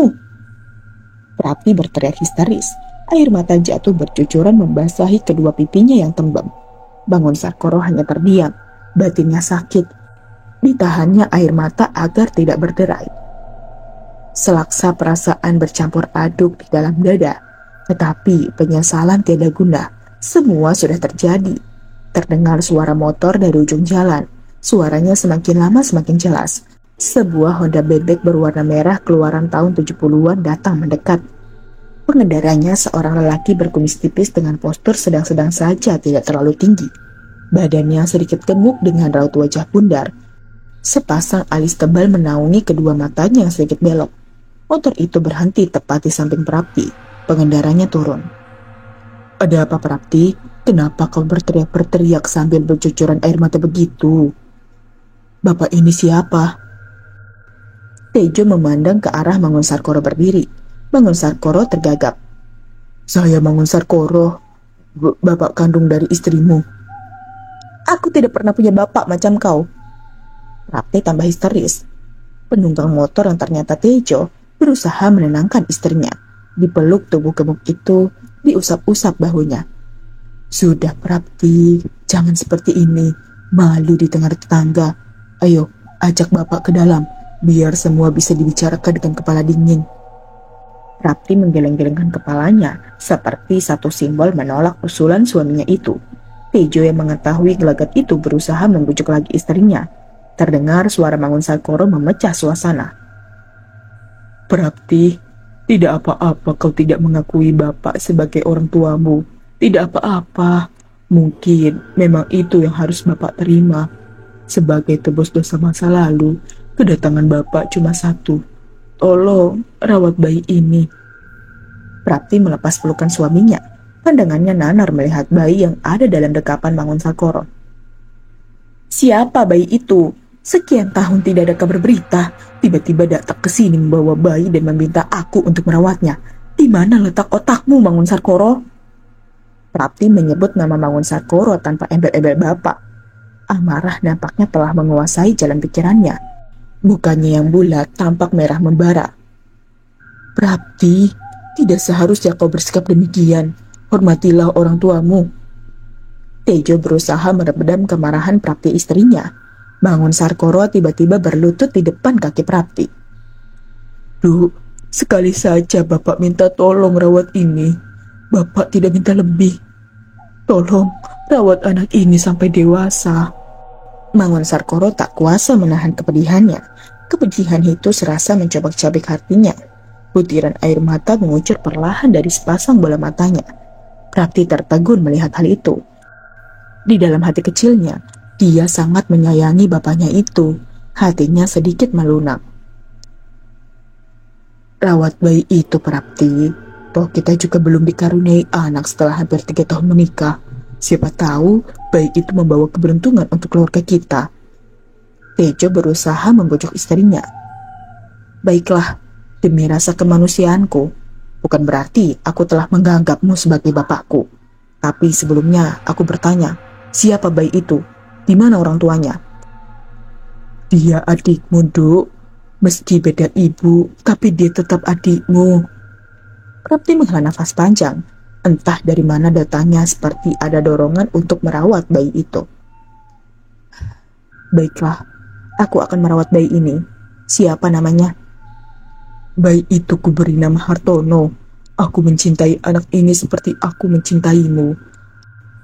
Prapti berteriak histeris. Air mata jatuh bercucuran membasahi kedua pipinya yang tembem. Bangun Sarkoro hanya terdiam, batinnya sakit. Ditahannya air mata agar tidak berderai. Selaksa perasaan bercampur aduk di dalam dada, tetapi penyesalan tiada guna. Semua sudah terjadi. Terdengar suara motor dari ujung jalan. Suaranya semakin lama semakin jelas. Sebuah Honda bebek berwarna merah keluaran tahun 70-an datang mendekat. Pengendaranya seorang lelaki berkumis tipis dengan postur sedang-sedang saja, tidak terlalu tinggi. Badannya sedikit gemuk dengan raut wajah bundar. Sepasang alis tebal menaungi kedua matanya yang sedikit belok. Motor itu berhenti tepat di samping Prapti. Pengendaranya turun. Ada apa Prapti? Kenapa kau berteriak-berteriak sambil bercucuran air mata begitu? Bapak ini siapa? Tejo memandang ke arah Mangun Sarkoro berdiri. Mangun Sarkoro tergagap. Saya Mangun Sarkoro, bapak kandung dari istrimu. Aku tidak pernah punya bapak macam kau. Prapti tambah histeris. Penunggang motor yang ternyata Tejo berusaha menenangkan istrinya. Dipeluk tubuh gemuk itu, diusap-usap bahunya. Sudah Prapti, jangan seperti ini. Malu di tengah tetangga. Ayo, ajak bapak ke dalam, biar semua bisa dibicarakan dengan kepala dingin. Prapti menggeleng-gelengkan kepalanya, seperti satu simbol menolak usulan suaminya itu. Tejo yang mengetahui gelagat itu berusaha membujuk lagi istrinya. Terdengar suara Mangun Sarkoro memecah suasana. Prapti, tidak apa-apa kau tidak mengakui bapak sebagai orang tuamu. Tidak apa-apa. Mungkin memang itu yang harus bapak terima. Sebagai tebus dosa masa lalu, kedatangan bapak cuma satu. Tolong rawat bayi ini. Prapti melepas pelukan suaminya. Pandangannya nanar melihat bayi yang ada dalam dekapan Mangun Sarkoro. Siapa bayi itu? Sekian tahun tidak ada kabar berita. Tiba-tiba datang ke sini membawa bayi dan meminta aku untuk merawatnya. Di mana letak otakmu, Mangun Sarkoro? Prapti menyebut nama Mangun Sarkoro tanpa embel-embel bapak. Amarah nampaknya telah menguasai jalan pikirannya. Mukanya yang bulat tampak merah membara. Prapti, tidak seharusnya kau bersikap demikian. Hormatilah orang tuamu. Tejo berusaha meredam kemarahan Prapti istrinya. Mangun Sarkoro tiba-tiba berlutut di depan kaki Prapti. Duh, sekali saja bapak minta tolong rawat ini. Bapak tidak minta lebih. Tolong rawat anak ini sampai dewasa. Mangun Sarkoro tak kuasa menahan kepedihannya. Kepedihan itu serasa mencobek-cobek hatinya. Butiran air mata mengucur perlahan dari sepasang bola matanya. Prapti tertegun melihat hal itu. Di dalam hati kecilnya, dia sangat menyayangi bapaknya itu. Hatinya sedikit melunak. Rawat bayi itu, Prapti. Toh kita juga belum dikaruniai anak setelah hampir 3 tahun menikah. Siapa tahu bayi itu membawa keberuntungan untuk keluarga kita. Tejo berusaha membujuk istrinya. Baiklah, demi rasa kemanusiaanku. Bukan berarti aku telah menganggapmu sebagai bapakku. Tapi sebelumnya aku bertanya, siapa bayi itu? Di mana orang tuanya? Dia adikmu, Duk. Meski beda ibu, tapi dia tetap adikmu. Prapti menghela nafas panjang. Entah dari mana datangnya seperti ada dorongan untuk merawat bayi itu. Baiklah, aku akan merawat bayi ini. Siapa namanya? Bayi itu kuberi nama Hartono. Aku mencintai anak ini seperti aku mencintaimu.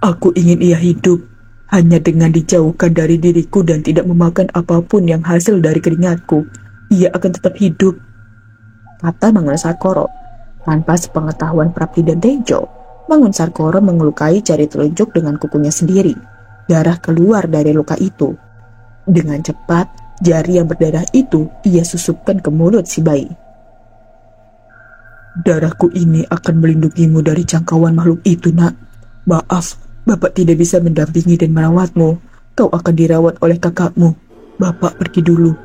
Aku ingin ia hidup, hanya dengan dijauhkan dari diriku dan tidak memakan apapun yang hasil dari keringatku. Ia akan tetap hidup, kata Mangun Sarkoro. Tanpa sepengetahuan Prapti dan Tejo, Mangun Sarkoro mengelukai jari telunjuk dengan kukunya sendiri. Darah keluar dari luka itu. Dengan cepat, jari yang berdarah itu ia susupkan ke mulut si bayi. Darahku ini akan melindungimu dari jangkauan makhluk itu, nak. Maaf, Bapak tidak bisa mendampingi dan merawatmu. Kau akan dirawat oleh kakakmu. Bapak pergi dulu.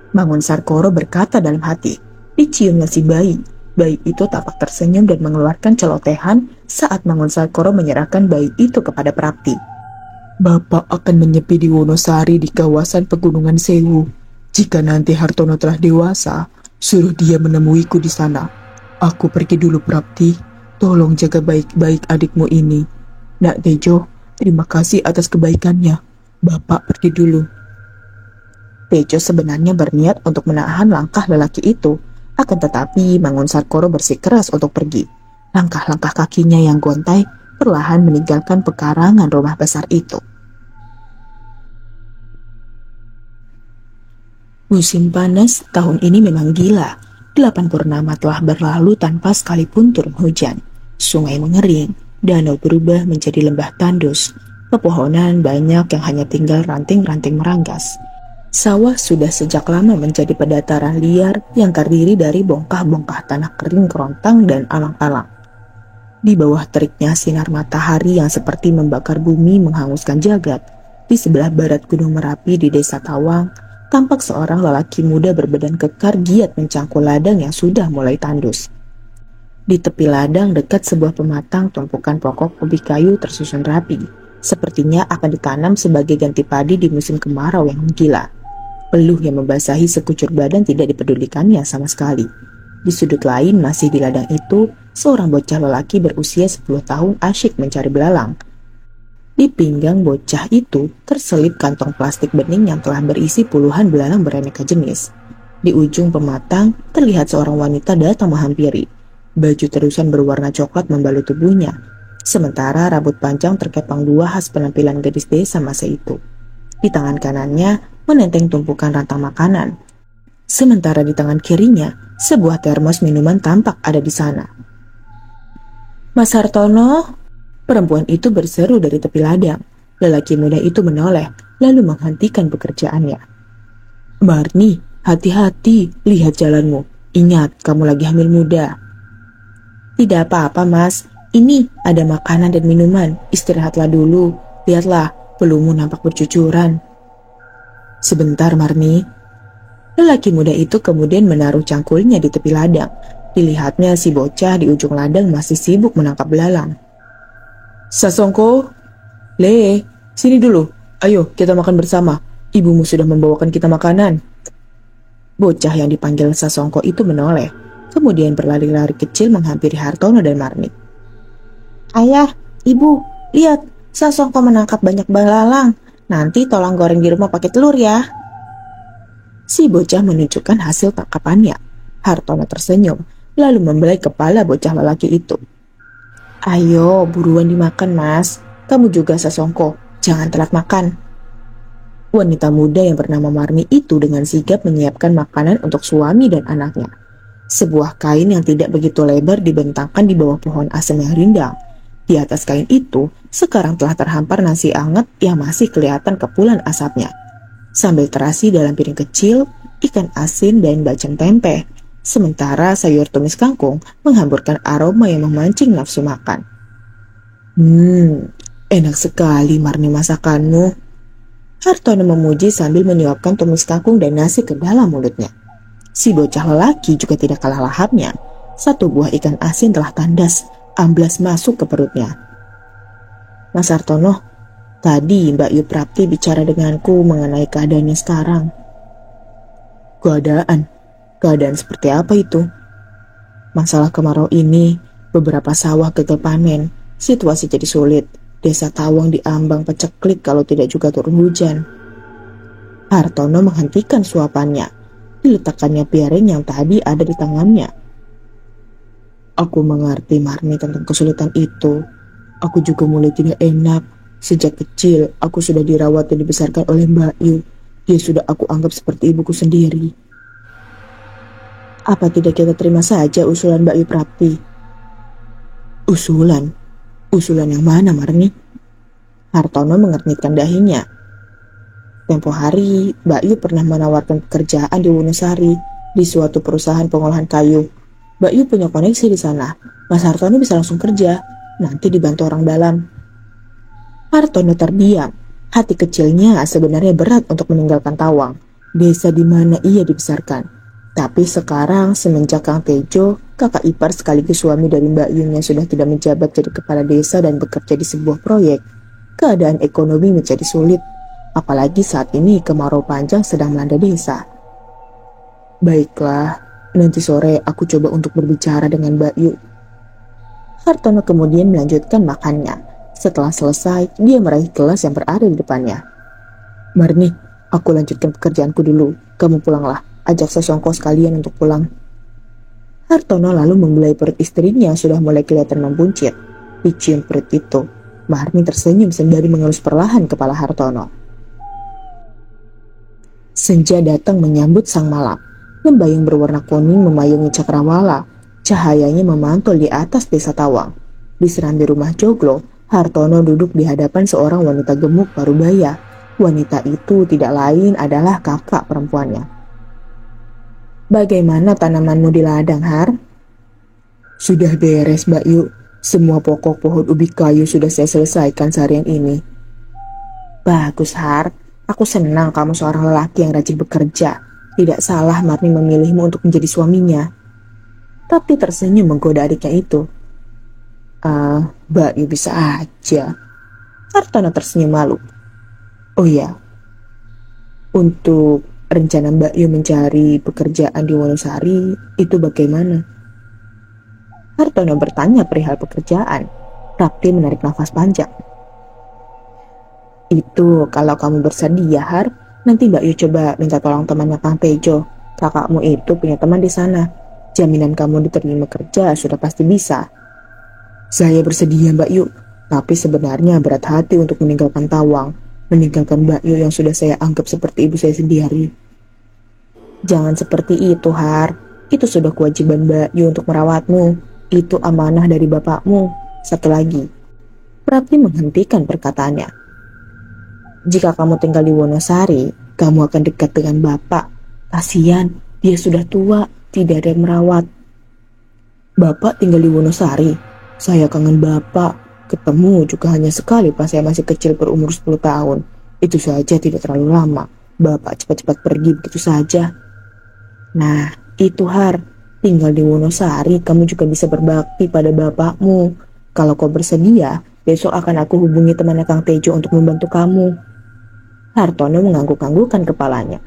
Mangun Sarkoro berkata dalam hati. Diciumnya si bayi. Bayi itu tampak tersenyum dan mengeluarkan celotehan saat Mangun Sarkoro menyerahkan bayi itu kepada Prapti. Bapak akan menyepi di Wonosari di kawasan Pegunungan Sewu. Jika nanti Hartono telah dewasa, suruh dia menemuiku di sana. Aku pergi dulu, Prapti. Tolong jaga baik-baik adikmu ini. Nak Tejo, terima kasih atas kebaikannya. Bapak pergi dulu. Tejo sebenarnya berniat untuk menahan langkah lelaki itu. Akan tetapi Mangun Sarkoro bersikeras untuk pergi. Langkah-langkah kakinya yang gontai perlahan meninggalkan pekarangan rumah besar itu. Musim panas tahun ini memang gila. 8 purnama telah berlalu tanpa sekalipun turun hujan. Sungai mengering, danau berubah menjadi lembah tandus. Pepohonan banyak yang hanya tinggal ranting-ranting meranggas. Sawah sudah sejak lama menjadi pedataran liar yang terdiri dari bongkah-bongkah tanah kering kerontang dan alang-alang. Di bawah teriknya sinar matahari yang seperti membakar bumi menghanguskan jagat, di sebelah barat Gunung Merapi di Desa Tawang, tampak seorang lelaki muda berbadan kekar giat mencangkul ladang yang sudah mulai tandus. Di tepi ladang dekat sebuah pematang tumpukan pokok ubi kayu tersusun rapi, sepertinya akan ditanam sebagai ganti padi di musim kemarau yang menggila. Peluh yang membasahi sekucur badan tidak dipedulikannya sama sekali. Di sudut lain masih di ladang itu, seorang bocah lelaki berusia 10 tahun asyik mencari belalang. Di pinggang bocah itu terselip kantong plastik bening yang telah berisi puluhan belalang beraneka jenis. Di ujung pematang terlihat seorang wanita datang menghampiri. Baju terusan berwarna coklat membalut tubuhnya, sementara rambut panjang terkepang dua khas penampilan gadis desa masa itu. Di tangan kanannya menenteng tumpukan rantang makanan, sementara di tangan kirinya sebuah termos minuman tampak ada di sana. Mas Hartono, perempuan itu berseru dari tepi ladang. Lelaki muda itu menoleh, lalu menghentikan pekerjaannya. Marni, hati-hati, lihat jalanmu. Ingat, kamu lagi hamil muda. Tidak apa-apa, Mas. Ini ada makanan dan minuman. Istirahatlah dulu. Lihatlah, pelumu nampak bercucuran. Sebentar, Marni. Lelaki muda itu kemudian menaruh cangkulnya di tepi ladang. Dilihatnya si bocah di ujung ladang masih sibuk menangkap belalang. Sasongko, Le, sini dulu. Ayo, kita makan bersama. Ibumu sudah membawakan kita makanan. Bocah yang dipanggil Sasongko itu menoleh, kemudian berlari-lari kecil menghampiri Hartono dan Marni. Ayah, Ibu, lihat, Sasongko menangkap banyak belalang. Nanti tolong goreng di rumah pakai telur ya. Si bocah menunjukkan hasil tangkapannya. Hartono tersenyum, lalu membelai kepala bocah lelaki itu. Ayo, buruan dimakan, Mas. Kamu juga Sasongko, jangan telat makan. Wanita muda yang bernama Marni itu dengan sigap menyiapkan makanan untuk suami dan anaknya. Sebuah kain yang tidak begitu lebar dibentangkan di bawah pohon asem yang rindang. Di atas kain itu, sekarang telah terhampar nasi anget yang masih kelihatan kepulan asapnya. Sambil terasi dalam piring kecil, ikan asin dan bacem tempe. Sementara sayur tumis kangkung menghamburkan aroma yang memancing nafsu makan. Enak sekali Marni masakanmu. Hartono memuji sambil menyuapkan tumis kangkung dan nasi ke dalam mulutnya. Si bocah lelaki juga tidak kalah lahapnya. Satu buah ikan asin telah tandas, amblas masuk ke perutnya. Mas Hartono, tadi Mbak Yu Prapti bicara denganku mengenai keadaannya sekarang. Keadaan? Keadaan seperti apa itu? Masalah kemarau ini, beberapa sawah gagal panen, situasi jadi sulit. Desa Tawang diambang peceklik kalau tidak juga turun hujan. Hartono menghentikan suapannya, diletakkannya piring yang tadi ada di tangannya. Aku mengerti Marni tentang kesulitan itu. Aku juga mulai tidak enak. Sejak kecil, aku sudah dirawat dan dibesarkan oleh Mbak Yu. Dia sudah aku anggap seperti ibuku sendiri. Apa tidak kita terima saja usulan Mbak Yu Prapti? Usulan? Usulan yang mana, Marni? Hartono mengernyitkan dahinya. Tempo hari, Mbak Yu pernah menawarkan pekerjaan di Wonosari, di suatu perusahaan pengolahan kayu. Mbak Yu punya koneksi di sana. Mas Hartono bisa langsung kerja, nanti dibantu orang dalam. Hartono terdiam. Hati kecilnya sebenarnya berat untuk meninggalkan Tawang, desa di mana ia dibesarkan. Tapi sekarang semenjak Kang Tejo, kakak ipar sekaligus suami dari Mbak Yunya sudah tidak menjabat jadi kepala desa dan bekerja di sebuah proyek, keadaan ekonomi menjadi sulit. Apalagi saat ini kemarau panjang sedang melanda desa. Baiklah, nanti sore aku coba untuk berbicara dengan Mbak Yu. Hartono kemudian melanjutkan makannya. Setelah selesai, dia meraih gelas yang berada di depannya. Marni, aku lanjutkan pekerjaanku dulu. Kamu pulanglah. Ajak Sesongko sekalian untuk pulang. Hartono lalu membelai perut istrinya yang sudah mulai kelihatan membuncit. Dicium perut itu, Marni tersenyum sembari mengelus perlahan kepala Hartono. Senja datang menyambut sang malam. Lembayung berwarna kuning memayungi cakrawala. Cahayanya memantul di atas desa Tawang. Di serambi rumah joglo, Hartono duduk di hadapan seorang wanita gemuk parubaya. Wanita itu tidak lain adalah kakak perempuannya. Bagaimana tanamanmu di ladang, Har? Sudah beres, Mbak Yu. Semua pokok pohon ubi kayu sudah saya selesaikan seharian ini. Bagus, Har. Aku senang kamu seorang lelaki yang rajin bekerja. Tidak salah Marni memilihmu untuk menjadi suaminya. Tapi tersenyum menggoda adiknya itu. Mbak Yu bisa aja. Hartono tersenyum malu. Oh ya, untuk rencana Mbak Yu mencari pekerjaan di Wonosari itu bagaimana? Hartono bertanya perihal pekerjaan. Prapti menarik nafas panjang. Itu kalau kamu bersedia, Har. Nanti Mbak Yu coba minta tolong temannya Kang Tejo. Kakakmu itu punya teman di sana. Jaminan kamu diterima kerja sudah pasti bisa. Saya bersedia, Mbak Yu. Tapi sebenarnya berat hati untuk meninggalkan Tawang. Meninggalkan Mbak Yu yang sudah saya anggap seperti ibu saya sendiri. Jangan seperti itu, Har. Itu sudah kewajiban Mbak Yu untuk merawatmu. Itu amanah dari bapakmu. Satu lagi. Prapti menghentikan perkataannya. Jika kamu tinggal di Wonosari, kamu akan dekat dengan bapak. Kasihan, dia sudah tua, tidak ada yang merawat. Bapak tinggal di Wonosari. Saya kangen bapak. Ketemu juga hanya sekali pas saya masih kecil berumur 10 tahun. Itu saja tidak terlalu lama. Bapak cepat-cepat pergi begitu saja. Nah, itu Har. Tinggal di Wonosari, kamu juga bisa berbakti pada bapakmu. Kalau kau bersedia, besok akan aku hubungi temannya Kang Tejo untuk membantu kamu. Hartono mengangguk-anggukkan kepalanya.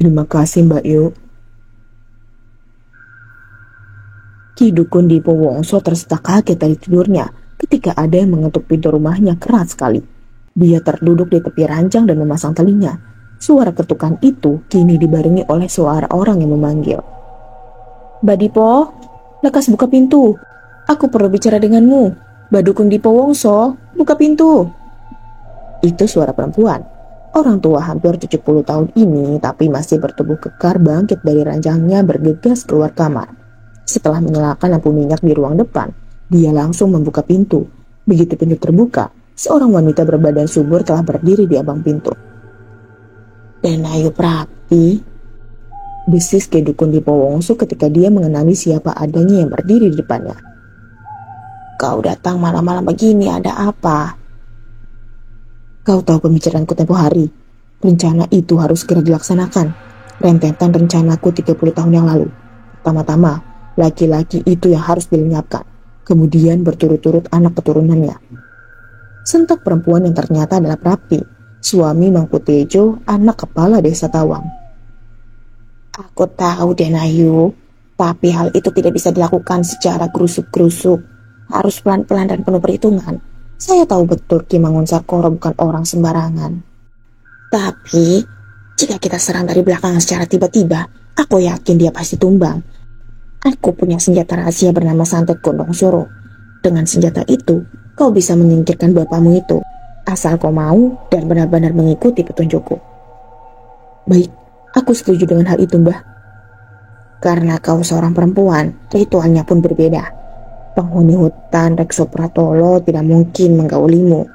Terima kasih, Mbak Yu. Ki Dukun Dipo Wongso tersetak kaget dari tidurnya ketika ada yang mengetuk pintu rumahnya keras sekali. Dia terduduk di tepi ranjang dan memasang telinga. Suara ketukan itu kini dibarengi oleh suara orang yang memanggil. Mbak Dipo, lekas buka pintu. Aku perlu bicara denganmu. Mbak Dukun Dipo Wongso, buka pintu. Itu suara perempuan. Orang tua hampir 70 tahun ini tapi masih bertubuh kekar bangkit dari ranjangnya bergegas keluar kamar. Setelah menyalakan lampu minyak di ruang depan, dia langsung membuka pintu. Begitu pintu terbuka, seorang wanita berbadan subur telah berdiri di ambang pintu. Dan Ayu Prapti. desis Ki Dukun Dipowongso ketika dia mengenali siapa adanya yang berdiri di depannya. Kau datang malam-malam begini, ada apa? Kau tahu pembicaraanku tempo hari. Rencana itu harus segera dilaksanakan. Rentetan rencanaku 30 tahun yang lalu. Pertama-tama, laki-laki itu yang harus dilenyapkan. Kemudian berturut-turut anak keturunannya. Sentak perempuan yang ternyata adalah Prapti, suami Mangku Tejo, anak kepala desa Tawang. Aku tahu Den Ayu, tapi hal itu tidak bisa dilakukan secara gerusuk-gerusuk. Harus pelan-pelan dan penuh perhitungan. Saya tahu betul Ki Mangunsakoro bukan orang sembarangan. Tapi, jika kita serang dari belakang secara tiba-tiba, aku yakin dia pasti tumbang. Aku punya senjata rahasia bernama Santet Gondong Soro. Dengan senjata itu, kau bisa menyingkirkan bapakmu itu, asal kau mau dan benar-benar mengikuti petunjukku. Baik, aku setuju dengan hal itu, Mbah. Karena kau seorang perempuan, ritualnya pun berbeda. Penghuni hutan Rekso Pratolo tidak mungkin menggaulimu.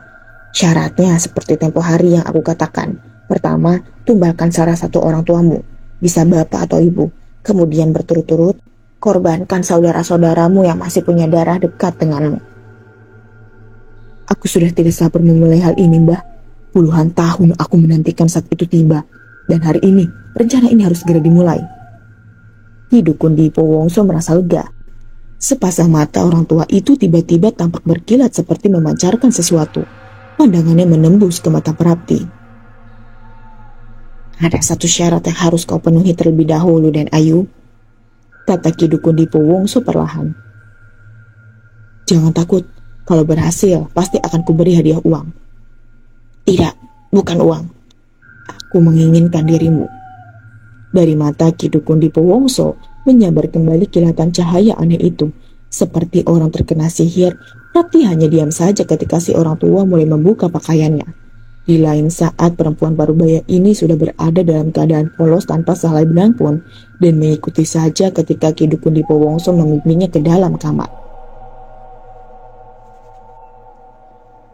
Syaratnya seperti tempo hari yang aku katakan. Pertama, tumbalkan salah satu orang tuamu, bisa bapak atau ibu. Kemudian berturut-turut, korbankan saudara-saudaramu yang masih punya darah dekat denganmu. Aku sudah tidak sabar memulai hal ini, Mbah. Puluhan tahun aku menantikan saat itu tiba. Dan hari ini, rencana ini harus segera dimulai. Ki Dukun Dipowongso merasa lega. Sepasang mata orang tua itu tiba-tiba tampak berkilat seperti memancarkan sesuatu. Pandangannya menembus ke mata Prapti. Ada satu syarat yang harus kau penuhi terlebih dahulu, Den Ayu, kata Ki Dukun Dipowongso perlahan. Jangan takut. Kalau berhasil, pasti akan kuberi hadiah uang. Tidak, bukan uang. Aku menginginkan dirimu. Dari mata Ki Dukun Dipowongso menyabar kembali kilatan cahaya aneh itu. Seperti orang terkena sihir, Prapti hanya diam saja ketika si orang tua mulai membuka pakaiannya. Di lain saat, perempuan parubaya ini sudah berada dalam keadaan polos tanpa sehelai benang pun, dan mengikuti saja ketika Ki Dukun Dipowongso membimbingnya ke dalam kamar.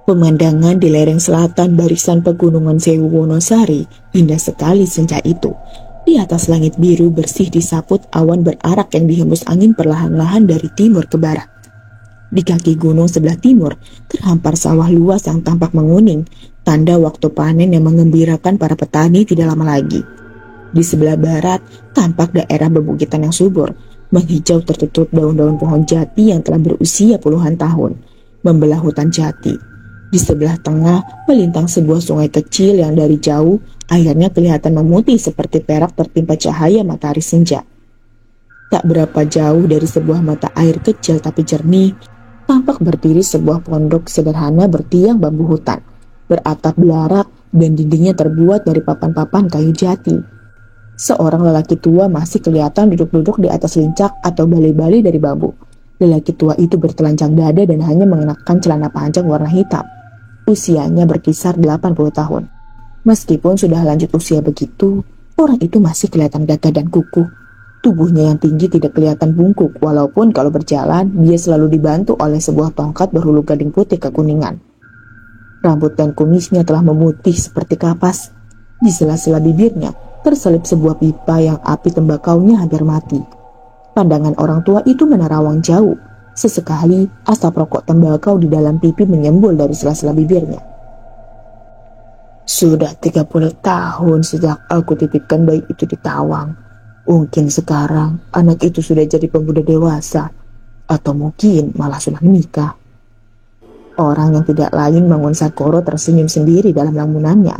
Pemandangan di lereng selatan barisan pegunungan Sewu Wonosari indah sekali senja itu. Di atas langit biru bersih disaput awan berarak yang dihembus angin perlahan-lahan dari timur ke barat. Di kaki gunung sebelah timur terhampar sawah luas yang tampak menguning, tanda waktu panen yang mengembirakan para petani tidak lama lagi. Di sebelah barat tampak daerah bebukitan yang subur, menghijau tertutup daun-daun pohon jati yang telah berusia puluhan tahun, membelah hutan jati. Di sebelah tengah melintang sebuah sungai kecil yang dari jauh airnya kelihatan memutih seperti perak tertimpa cahaya matahari senja. Tak berapa jauh dari sebuah mata air kecil tapi jernih, tampak berdiri sebuah pondok sederhana bertiang bambu hutan, beratap belarak dan dindingnya terbuat dari papan-papan kayu jati. Seorang lelaki tua masih kelihatan duduk-duduk di atas lincak atau balai-balai dari bambu. Lelaki tua itu bertelanjang dada dan hanya mengenakan celana panjang warna hitam. Usianya berkisar 80 tahun. Meskipun sudah lanjut usia begitu, orang itu masih kelihatan gagah dan kukuh. Tubuhnya yang tinggi tidak kelihatan bungkuk, walaupun kalau berjalan, dia selalu dibantu oleh sebuah tongkat berhulu gading putih kekuningan. Rambut dan kumisnya telah memutih seperti kapas. Di sela-sela bibirnya, terselip sebuah pipa yang api tembakaunya hampir mati. Pandangan orang tua itu menerawang jauh. Sesekali, asap rokok tembakau di dalam pipi menyembul dari sela-sela bibirnya. Sudah 30 tahun sejak aku titipkan bayi itu di Tawang. Mungkin sekarang anak itu sudah jadi pemuda dewasa. Atau mungkin malah sudah menikah. Orang yang tidak lain Mangunsakoro tersenyum sendiri dalam lamunannya.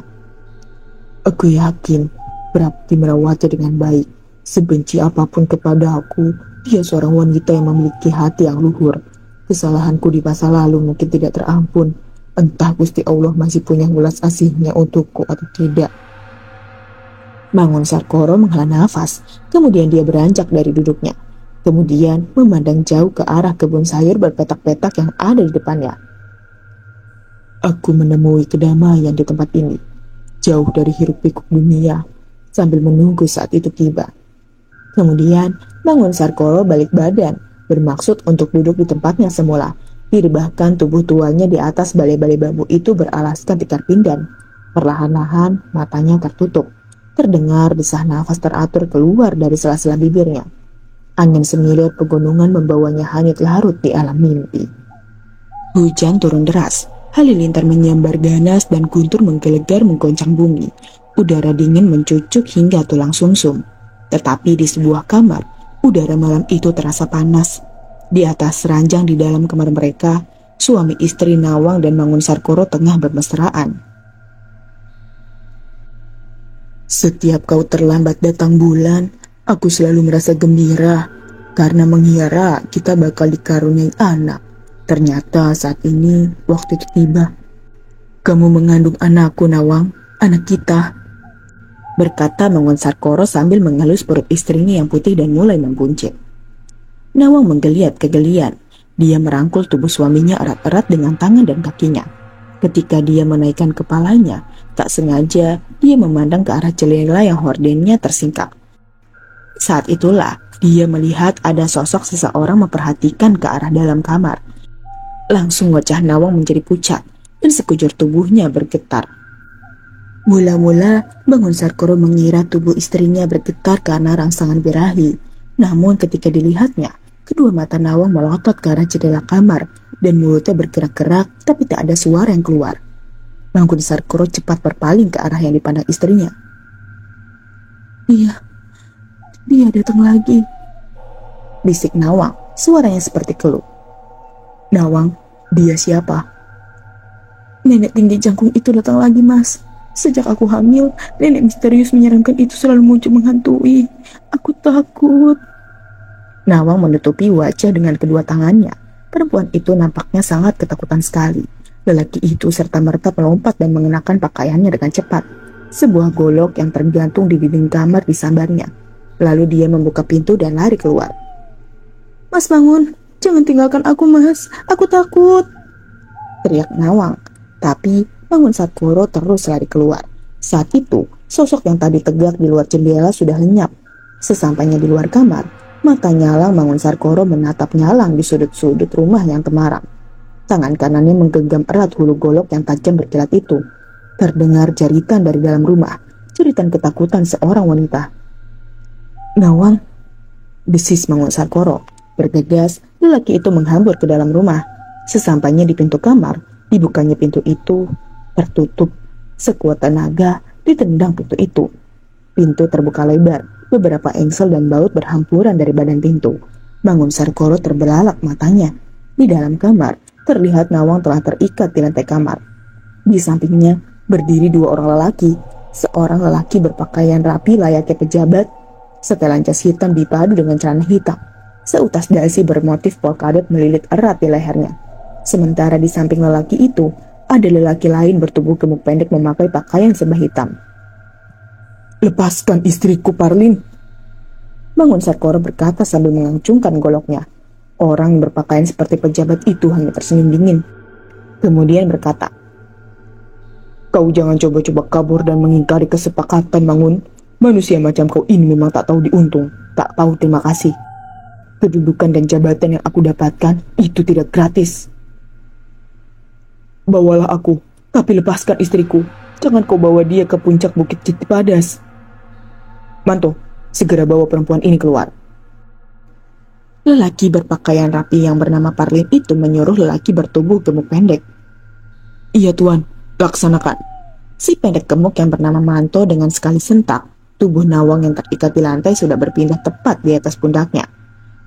Aku yakin Prapti merawatnya dengan baik. Sebenci apapun kepada aku, dia seorang wanita yang memiliki hati yang luhur. Kesalahanku di masa lalu mungkin tidak terampun. Entah Gusti Allah masih punya ulas asihnya untukku atau tidak. Mangunsakoro menghela nafas, kemudian dia beranjak dari duduknya. Kemudian memandang jauh ke arah kebun sayur berpetak-petak yang ada di depannya. Aku menemui kedamaian di tempat ini, jauh dari hiruk-pikuk dunia, sambil menunggu saat itu tiba. Kemudian Mangunsakoro balik badan, bermaksud untuk duduk di tempatnya semula. Direbahkan tubuh tuanya di atas balai-balai bambu itu beralaskan tikar pinggan. Perlahan-lahan matanya tertutup. Terdengar desah nafas teratur keluar dari sela-sela bibirnya. Angin semilir pegunungan membawanya hanyut larut di alam mimpi. Hujan turun deras, halilintar menyambar ganas dan guntur menggelegar menggoncang bumi. Udara dingin mencucuk hingga tulang sumsum. Tetapi di sebuah kamar, udara malam itu terasa panas. Di atas ranjang di dalam kamar mereka, suami istri Nawang dan Mangun Sarkoro tengah bermesraan. Setiap kau terlambat datang bulan, aku selalu merasa gembira karena mengira kita bakal dikaruniai anak. Ternyata saat ini waktu itu tiba. Kamu mengandung anakku, Nawang, anak kita, berkata Mangun Sarkoro sambil mengelus perut istrinya yang putih dan mulai membuncit. Nawang menggeliat kegelian. Dia merangkul tubuh suaminya erat-erat dengan tangan dan kakinya. Ketika dia menaikkan kepalanya, tak sengaja dia memandang ke arah jendela yang hordennya tersingkap. Saat itulah dia melihat ada sosok seseorang memperhatikan ke arah dalam kamar. Langsung wajah Nawang menjadi pucat dan sekujur tubuhnya bergetar. Mula-mula Mangun Sarkoro mengira tubuh istrinya bergetar karena rangsangan birahi. Namun ketika dilihatnya, kedua mata Nawang melotot ke arah jendela kamar dan mulutnya bergerak-gerak tapi tak ada suara yang keluar. Mangun Sarkoro cepat berpaling ke arah yang dipandang istrinya. Dia datang lagi, bisik Nawang, suaranya seperti keluh. Nawang, dia siapa? Nenek tinggi jangkung itu datang lagi, Mas. Sejak aku hamil, nenek misterius menyeramkan itu selalu muncul menghantui. Aku takut. Nawang menutupi wajah dengan kedua tangannya. Perempuan itu nampaknya sangat ketakutan sekali. Lelaki itu serta-merta melompat dan mengenakan pakaiannya dengan cepat. Sebuah golok yang tergantung di dinding kamar disambarnya. Lalu dia membuka pintu dan lari keluar. Mas bangun, jangan tinggalkan aku, Mas. Aku takut, teriak Nawang. Tapi Mangun Sarkoro terus lari keluar. Saat itu, sosok yang tadi tegak di luar jendela sudah lenyap. Sesampainya di luar kamar, mata nyalang Mangun Sarkoro menatap nyalang di sudut-sudut rumah yang temaram. Tangan kanannya menggenggam erat hulu golok yang tajam berkilat itu. Terdengar jeritan dari dalam rumah, jeritan ketakutan seorang wanita. Nawang, desis Mangun Sarkoro. Bergegas, lelaki itu menghambur ke dalam rumah. Sesampainya di pintu kamar, dibukanya pintu itu tertutup. Sekuat tenaga ditendang pintu itu. Pintu terbuka lebar, beberapa engsel dan baut berhampuran dari badan pintu. Mangun Sarkoro terbelalak matanya. Di dalam kamar, terlihat Nawang telah terikat di lantai kamar. Di sampingnya berdiri dua orang lelaki. Seorang lelaki berpakaian rapi layaknya pejabat, setelan jas hitam dipadu dengan celana hitam. Seutas dasi bermotif polkadot melilit erat di lehernya. Sementara di samping lelaki itu, ada lelaki lain bertubuh gemuk pendek memakai pakaian serba hitam. Lepaskan istriku, Parlin, Mangun Sarkoro berkata sambil mengacungkan goloknya. Orang yang berpakaian seperti pejabat itu hanya tersenyum dingin. Kemudian berkata, kau jangan coba-coba kabur dan mengingkari kesepakatan, Mangun. Manusia macam kau ini memang tak tahu diuntung, tak tahu terima kasih. Kedudukan dan jabatan yang aku dapatkan itu tidak gratis. Bawalah aku, tapi lepaskan istriku. Jangan kau bawa dia ke puncak Bukit Citipadas. Manto, segera bawa perempuan ini keluar. Lelaki berpakaian rapi yang bernama Parlin itu menyuruh lelaki bertubuh gemuk pendek. Iya tuan, laksanakan. Si pendek gemuk yang bernama Manto dengan sekali sentak, tubuh Nawang yang terikat di lantai sudah berpindah tepat di atas pundaknya.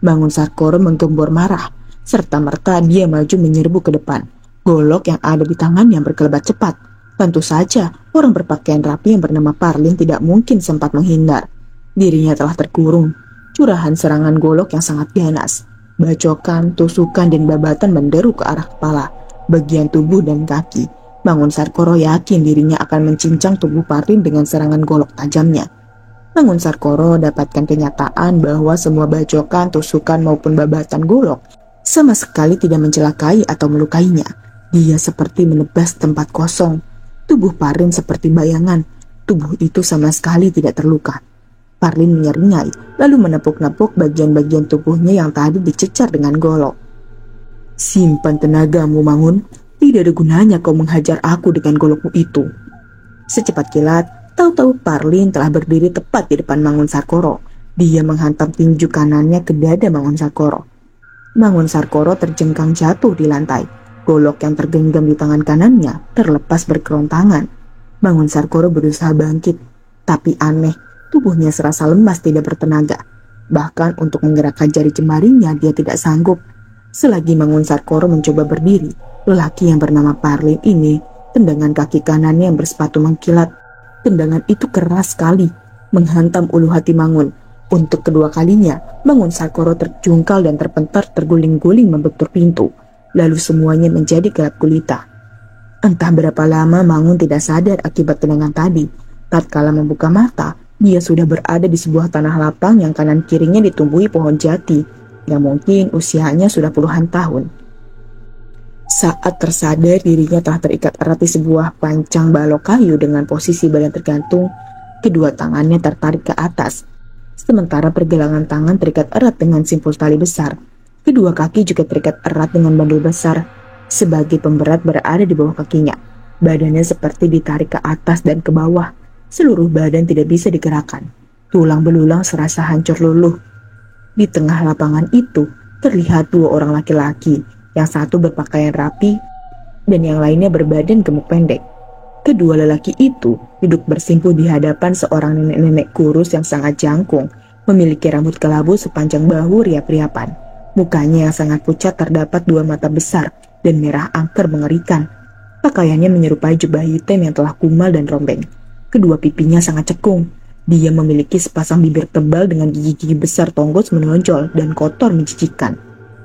Mangun Sarkoro menggembor marah, serta-merta dia maju menyerbu ke depan. Golok yang ada di tangannya berkelebat cepat. Tentu saja, orang berpakaian rapi yang bernama Parlin tidak mungkin sempat menghindar. Dirinya telah terkurung. Curahan serangan golok yang sangat ganas. Bacokan, tusukan, dan babatan menderu ke arah kepala, bagian tubuh, dan kaki. Mangun Sarkoro yakin dirinya akan mencincang tubuh Parlin dengan serangan golok tajamnya. Mangun Sarkoro dapatkan kenyataan bahwa semua bacokan, tusukan, maupun babatan golok sama sekali tidak mencelakai atau melukainya. Dia seperti menebas tempat kosong. Tubuh Parlin seperti bayangan. Tubuh itu sama sekali tidak terluka. Parlin menyeringai, lalu menepuk-nepuk bagian-bagian tubuhnya yang tadi dicecar dengan golok. Simpan tenagamu, Mangun. Tidak ada gunanya kau menghajar aku dengan golokmu itu. Secepat kilat, Tahu-tahu Parlin telah berdiri tepat di depan Mangun Sarkoro. Dia menghantam tinju kanannya ke dada Mangun Sarkoro. Mangun Sarkoro terjengkang jatuh di lantai. Golok yang tergenggam di tangan kanannya terlepas berkerontangan. Mangun Sarkoro berusaha bangkit, tapi aneh, tubuhnya serasa lemas tidak bertenaga. Bahkan untuk menggerakkan jari jemarinya dia tidak sanggup. Selagi Mangun Sarkoro mencoba berdiri, lelaki yang bernama Parlin ini tendangan kaki kanannya yang bersepatu mengkilat. Tendangan itu keras sekali, menghantam ulu hati Mangun. Untuk kedua kalinya, Mangun Sarkoro terjungkal dan terpentar terguling-guling membentur pintu. Lalu semuanya menjadi gelap gulita. Entah berapa lama Mangun tidak sadar akibat tendangan tadi. Tatkala membuka mata, dia sudah berada di sebuah tanah lapang yang kanan kirinya ditumbuhi pohon jati, yang mungkin usianya sudah puluhan tahun. Saat tersadar dirinya telah terikat erat di sebuah pancang balok kayu dengan posisi badan tergantung, kedua tangannya tertarik ke atas. Sementara pergelangan tangan terikat erat dengan simpul tali besar. Kedua kaki juga terikat erat dengan bandul besar. Sebagai pemberat berada di bawah kakinya. Badannya seperti ditarik ke atas dan ke bawah. Seluruh badan tidak bisa digerakkan. Tulang belulang serasa hancur luluh. Di tengah lapangan itu terlihat dua orang laki-laki. Yang satu berpakaian rapi dan yang lainnya berbadan gemuk pendek. Kedua lelaki itu duduk bersimpuh di hadapan seorang nenek-nenek kurus yang sangat jangkung, memiliki rambut kelabu sepanjang bahu riap-riapan. Mukanya yang sangat pucat terdapat dua mata besar dan merah angker mengerikan. Pakaiannya menyerupai jubah hitam yang telah kumal dan rombeng. Kedua pipinya sangat cekung. Dia memiliki sepasang bibir tebal dengan gigi-gigi besar tonggos menonjol dan kotor menjijikan.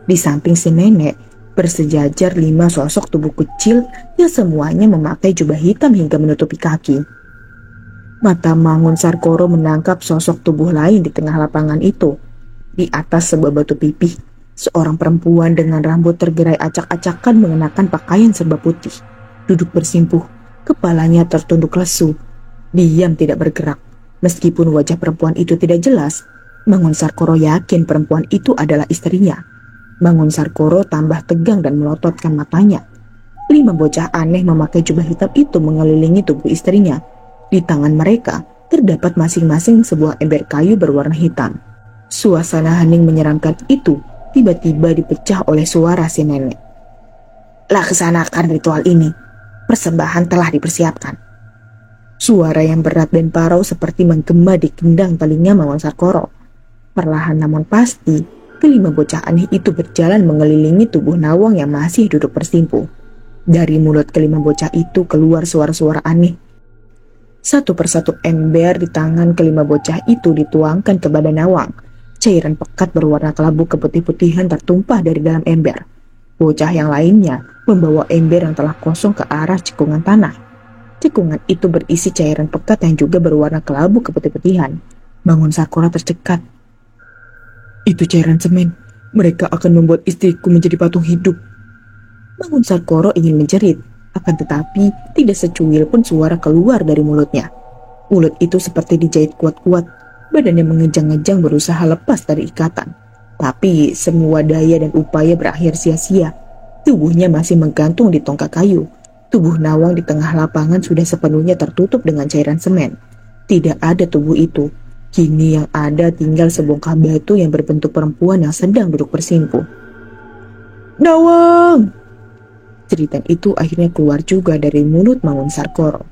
Di samping si nenek, bersejajar 5 sosok tubuh kecil yang semuanya memakai jubah hitam hingga menutupi kaki. Mata Mangun Sarkoro menangkap sosok tubuh lain di tengah lapangan itu. Di atas sebuah batu pipih, seorang perempuan dengan rambut tergerai acak-acakan mengenakan pakaian serba putih. Duduk bersimpuh, kepalanya tertunduk lesu. Diam tidak bergerak. Meskipun wajah perempuan itu tidak jelas, Mangun Sarkoro yakin perempuan itu adalah istrinya. Mangun Sarkoro tambah tegang dan melototkan matanya. 5 bocah aneh memakai jubah hitam itu mengelilingi tubuh istrinya. Di tangan mereka terdapat masing-masing sebuah ember kayu berwarna hitam. Suasana hening menyeramkan itu tiba-tiba dipecah oleh suara si nenek. Laksanakan ritual ini. Persembahan telah dipersiapkan. Suara yang berat dan parau seperti menggema di kendang telinga Mangun Sarkoro. Perlahan namun pasti, kelima bocah aneh itu berjalan mengelilingi tubuh Nawang yang masih duduk bersimpuh. Dari mulut kelima bocah itu keluar suara-suara aneh. Satu persatu ember di tangan kelima bocah itu dituangkan ke badan Nawang. Cairan pekat berwarna kelabu keputih-putihan tertumpah dari dalam ember. Bocah yang lainnya membawa ember yang telah kosong ke arah cekungan tanah. Cekungan itu berisi cairan pekat yang juga berwarna kelabu keputih-putihan. Mangun Sarkoro tercekat. Itu cairan semen. Mereka akan membuat istriku menjadi patung hidup. Mangun Sarkoro ingin menjerit, akan tetapi tidak secuil pun suara keluar dari mulutnya. Mulut itu seperti dijahit kuat-kuat. Badannya mengejang-ngejang berusaha lepas dari ikatan. Tapi semua daya dan upaya berakhir sia-sia. Tubuhnya masih menggantung di tongkat kayu. Tubuh Nawang di tengah lapangan sudah sepenuhnya tertutup dengan cairan semen. Tidak ada tubuh itu. Kini yang ada tinggal sebongkah batu yang berbentuk perempuan yang sedang duduk bersimpuh. Nawang! Cerita itu akhirnya keluar juga dari mulut Mangun Sarkoro.